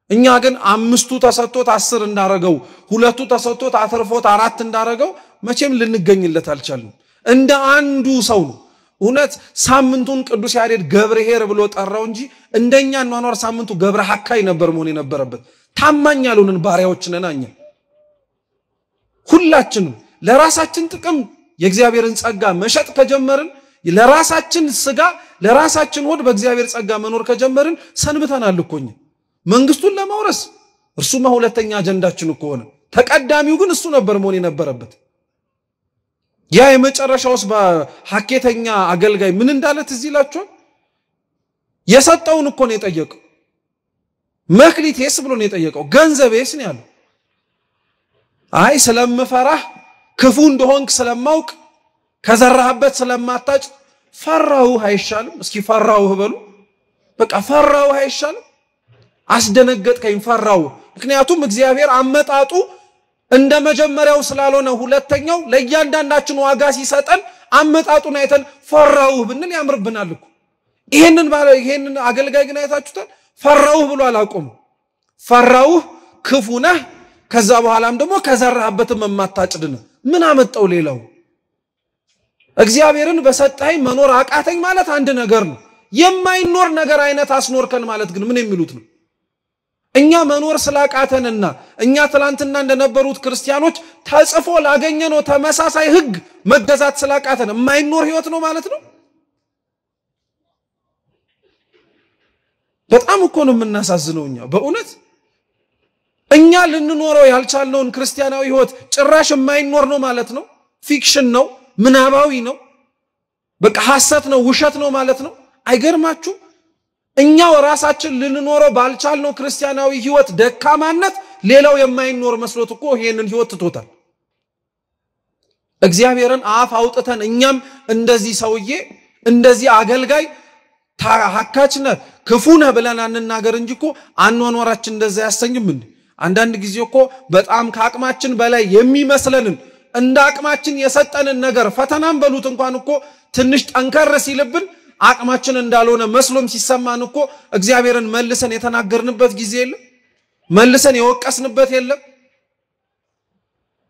እኛ ግን 5ቱ ተሰጥቶት 10 እንዳረገው 2ቱ ተሰጥቶት አትርፎት 4 እንዳረገው መቼም ልንገኝለት አልቻለም እንደ አንዱ ሰው ነው እውነት ሳምንቱን ቅዱስ ያሬድ ገብርኄር ብሎ ጠራው እንጂ እንደኛ እንዋኖር ሳምንቱ ገብረ ሐካይ ነበር መሆን የነበረበት ታማኝ ያሉንን ባሪያዎች ነናኛ ሁላችንም ለራሳችን ጥቅም የእግዚአብሔርን ጸጋ መሸጥ ከጀመርን ለራሳችን ስጋ ለራሳችን ወድ በእግዚአብሔር ጸጋ መኖር ከጀመርን ሰንብተናል እኮኛ መንግስቱን ለማውረስ እርሱማ ሁለተኛ አጀንዳችን እኮ ሆነ ተቀዳሚው ግን እሱ ነበር መሆን የነበረበት ያ የመጨረሻውስ በሐኬተኛ አገልጋይ ምን እንዳለ ትዝ ይላችሁ የሰጠውን እኮ ነው የጠየቀው መክሊቴስ ብሎ ነው የጠየቀው ገንዘቤስ ነው ያለው አይ ስለምፈራህ ክፉ እንደሆንክ ስለማውቅ ከዘራህበት ስለማታጭ ፈራው አይሻልም እስኪ ፈራው በሉ በቃ ፈራው አይሻልም አስደነገጥከኝ ፈራው ምክንያቱም እግዚአብሔር አመጣጡ እንደ መጀመሪያው ስላልሆነ ሁለተኛው ለእያንዳንዳችን ዋጋ ሲሰጠን አመጣጡን አይተን ፈራው ብንል ያምርብናል እኮ ይሄንን አገልጋይ ግን አይታችሁታል ፈራው ብሎ አላቆም ፈራው ክፉ ነህ ከዛ በኋላም ደግሞ ከዘራህበትም የማታጭድነ ምን አመጣው ሌላው እግዚአብሔርን በሰጣይ መኖር አቃተኝ ማለት አንድ ነገር ነው የማይኖር ነገር አይነት አስኖርከን ማለት ግን ምን የሚሉት ነው እኛ መኖር ስላቃተንና እኛ ትላንትና እንደነበሩት ክርስቲያኖች ተጽፎ ላገኘነው ተመሳሳይ ህግ መገዛት ስላቃተን የማይኖር ህይወት ነው ማለት ነው በጣም እኮ ነው የምናሳዝነውኛ በእውነት እኛ ልንኖረው ያልቻልነውን ክርስቲያናዊ ህይወት ጭራሽ የማይኖር ነው ማለት ነው ፊክሽን ነው ምናባዊ ነው በቃ ሐሰት ነው ውሸት ነው ማለት ነው አይገርማችሁ እኛው ራሳችን ልንኖረው ባልቻልነው ክርስቲያናዊ ህይወት ደካማነት ሌላው የማይኖር መስሎት እኮ ይሄንን ህይወት ትቶታል እግዚአብሔርን አፍ አውጥተን እኛም እንደዚህ ሰውዬ እንደዚህ አገልጋይ ታሐካችነ ክፉነ ብለን አንናገር እንጂ እኮ አኗኗራችን እንደዛ ያሰኝም እንዴ አንዳንድ ጊዜ እኮ በጣም ከአቅማችን በላይ የሚመስለንን እንደ አቅማችን የሰጠንን ነገር ፈተናም በሉት እንኳን እኮ ትንሽ ጠንከር ሲልብን አቅማችን እንዳልሆነ መስሎም ሲሰማን እኮ እግዚአብሔርን መልሰን የተናገርንበት ጊዜ የለም መልሰን የወቀስንበት የለም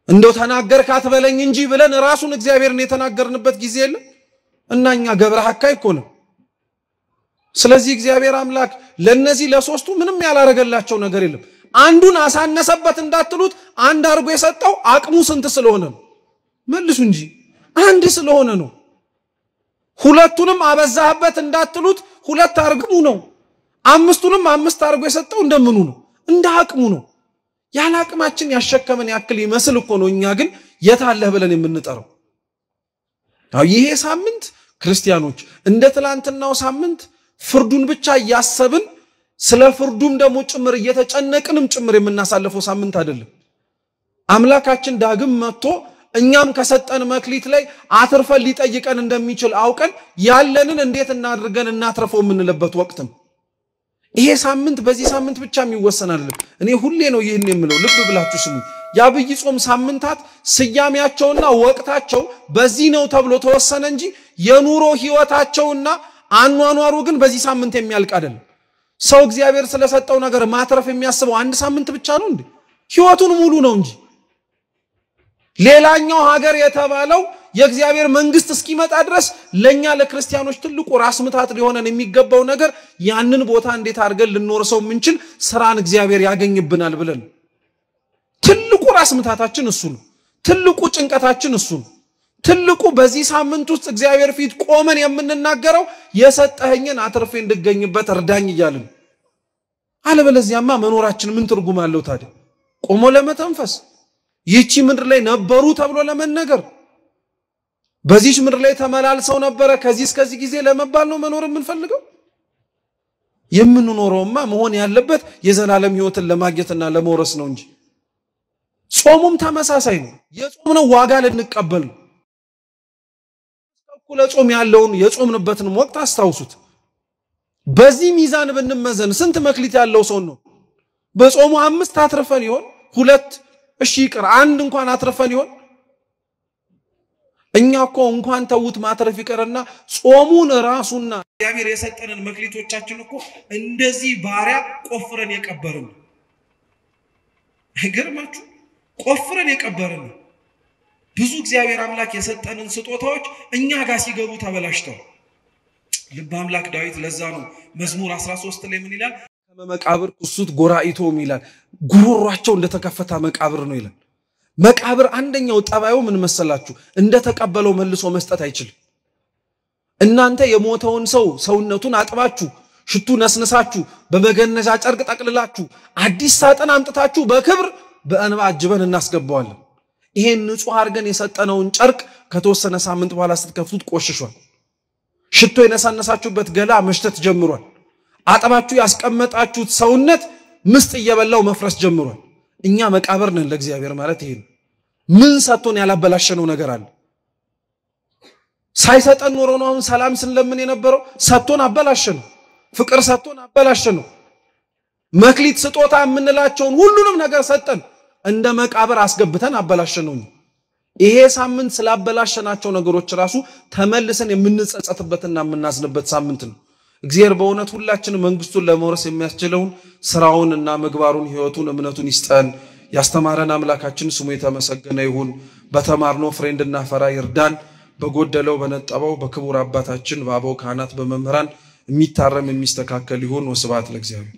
እንደው ተናገርክ አትበለኝ እንጂ ብለን ራሱን እግዚአብሔርን የተናገርንበት ጊዜ የለም እናኛ ገብረ ሐካይ እኮ ነው ስለዚህ እግዚአብሔር አምላክ ለነዚህ ለሶስቱ ምንም ያላረገላቸው ነገር የለም አንዱን አሳነሰበት እንዳትሉት አንድ አርጎ የሰጠው አቅሙ ስንት ስለሆነ ነው መልሱ እንጂ አንድ ስለሆነ ነው ሁለቱንም አበዛህበት እንዳትሉት ሁለት አርግሙ ነው አምስቱንም አምስት አርጎ የሰጠው እንደምኑ ነው እንደ አቅሙ ነው ያለ አቅማችን ያሸከመን ያክል ይመስል እኮ ነው እኛ ግን የታለህ ብለን የምንጠራው ይሄ ሳምንት ክርስቲያኖች እንደ ትላንትናው ሳምንት ፍርዱን ብቻ ያሰብን ስለ ፍርዱም ደሞ ጭምር እየተጨነቅንም ጭምር የምናሳልፈው ሳምንት አይደለም አምላካችን ዳግም መጥቶ እኛም ከሰጠን መክሊት ላይ አትርፈን ሊጠይቀን እንደሚችል አውቀን ያለንን እንዴት እናድርገን እናትርፈው የምንለበት ወቅት ነው ይሄ ሳምንት በዚህ ሳምንት ብቻ የሚወሰን አይደለም እኔ ሁሌ ነው ይሄን የምለው ልብ ብላችሁ ስሙ ያብይ ጾም ሳምንታት ስያሜያቸውና ወቅታቸው በዚህ ነው ተብሎ ተወሰነ እንጂ የኑሮ ህይወታቸውና አኗኗሩ ግን በዚህ ሳምንት የሚያልቅ አይደለም ሰው እግዚአብሔር ስለሰጠው ነገር ማትረፍ የሚያስበው አንድ ሳምንት ብቻ ነው እንዴ ህይወቱን ሙሉ ነው እንጂ ሌላኛው ሀገር የተባለው የእግዚአብሔር መንግስት እስኪመጣ ድረስ ለኛ ለክርስቲያኖች ትልቁ ራስ ምታት ሊሆነን የሚገባው ነገር ያንን ቦታ እንዴት አድርገን ልንኖርሰው ምንችል ስራን እግዚአብሔር ያገኝብናል ብለን ትልቁ ራስ ምታታችን እሱ ነው ትልቁ ጭንቀታችን እሱ ነው ትልቁ በዚህ ሳምንት ውስጥ እግዚአብሔር ፊት ቆመን የምንናገረው የሰጠኸኝን አትርፌ እንድገኝበት እርዳኝ ይያልን አለበለዚያማ መኖራችን ምን ትርጉም አለው ታዲያ ቆሞ ለመተንፈስ ይቺ ምድር ላይ ነበሩ ተብሎ ለመነገር በዚህ ምድር ላይ ተመላልሰው ነበር ከዚህ እስከዚህ ጊዜ ለመባል ነው መኖር የምንፈልገው የምንኖረውማ መሆን ያለበት የዘላለም ህይወትን ለማግኘትና ለመውረስ ነው እንጂ ጾሙም ተመሳሳይ ነው የጾምነው ዋጋ ልንቀበል ነው ለጾም ያለውን የጾምንበትን ወቅት አስተውሱት በዚህ ሚዛን ብንመዘን ስንት መክሊት ያለው ሰው ነው በጾሙ 5 አትርፈን ይሆን 2 እሺ ይቅር አንድ እንኳን አትርፈን ይሆን እኛ እኮ እንኳን ተውት ማትረፍ ይቀርና ጾሙን ራሱና እግዚአብሔር የሰጠንን መክሊቶቻችን እኮ እንደዚህ ባሪያ ቆፍረን የቀበርን አይገርማችሁ ቆፍረን የቀበርን ብዙ እግዚአብሔር አምላክ የሰጠንን ስጦታዎች እኛ ጋር ሲገቡ ተበላሽተው ልብ አምላክ ዳዊት ለዛ ነው መዝሙር 13 ላይ ምን ይላል ከመቃብር ቁሱት ጎራኢቶም ይላል ጉሮሯቸው እንደተከፈታ መቃብር ነው ይላል መቃብር አንደኛው ጠባዩ ምን መሰላችሁ እንደተቀበለው መልሶ መስጠት አይችልም እናንተ የሞተውን ሰው ሰውነቱን አጥባችሁ ሽቱ ነስነሳችሁ በመገነዣ ጨርቅ ጠቅልላችሁ አዲስ ሳጥን አምጥታችሁ በክብር በእንባ አጅበን እናስገባዋለን ይሄን ንጹህ አርገን የሰጠነውን ጨርቅ ከተወሰነ ሳምንት በኋላ ስትከፍቱት ቆሽሿል ሽቶ የነሳነሳችሁበት ገላ መሽተት ጀምሯል አጥባችሁ ያስቀመጣችሁት ሰውነት ምስጥ እየበላው መፍረስ ጀምሯል እኛ መቃብር ነን ለእግዚአብሔር ማለት ይሄ ምን ሰጥቶን ያላበላሸነው ነገር አለ ሳይሰጠን ኖሮ ነው ሰላም ስለምን የነበረው ሰጥቶን አበላሸነው ፍቅር ሰጥቶን አበላሸነው መክሊት ስጦታ የምንላቸውን ሁሉንም ነገር ሰጠን እንደ መቃብር አስገብተን አበላሸነው ይሄ ሳምንት ስላበላሸናቸው ነገሮች ራሱ ተመልሰን የምንጸጸትበትና የምናዝንበት ሳምንት ነው እግዚአብሔር በእውነት ሁላችንም መንግስቱን ለመውረስ የሚያስችለውን ስራውንና ምግባሩን ህይወቱን እምነቱን ይስጠን ያስተማረን አምላካችን ስሙ የተመሰገነ ይሁን በተማርነው ፍሬ እንድናፈራ ይርዳን በጎደለው በነጠበው በክቡር አባታችን በአበው ካህናት በመምህራን የሚታረም የሚስተካከል ይሁን ወስብሐት ለእግዚአብሔር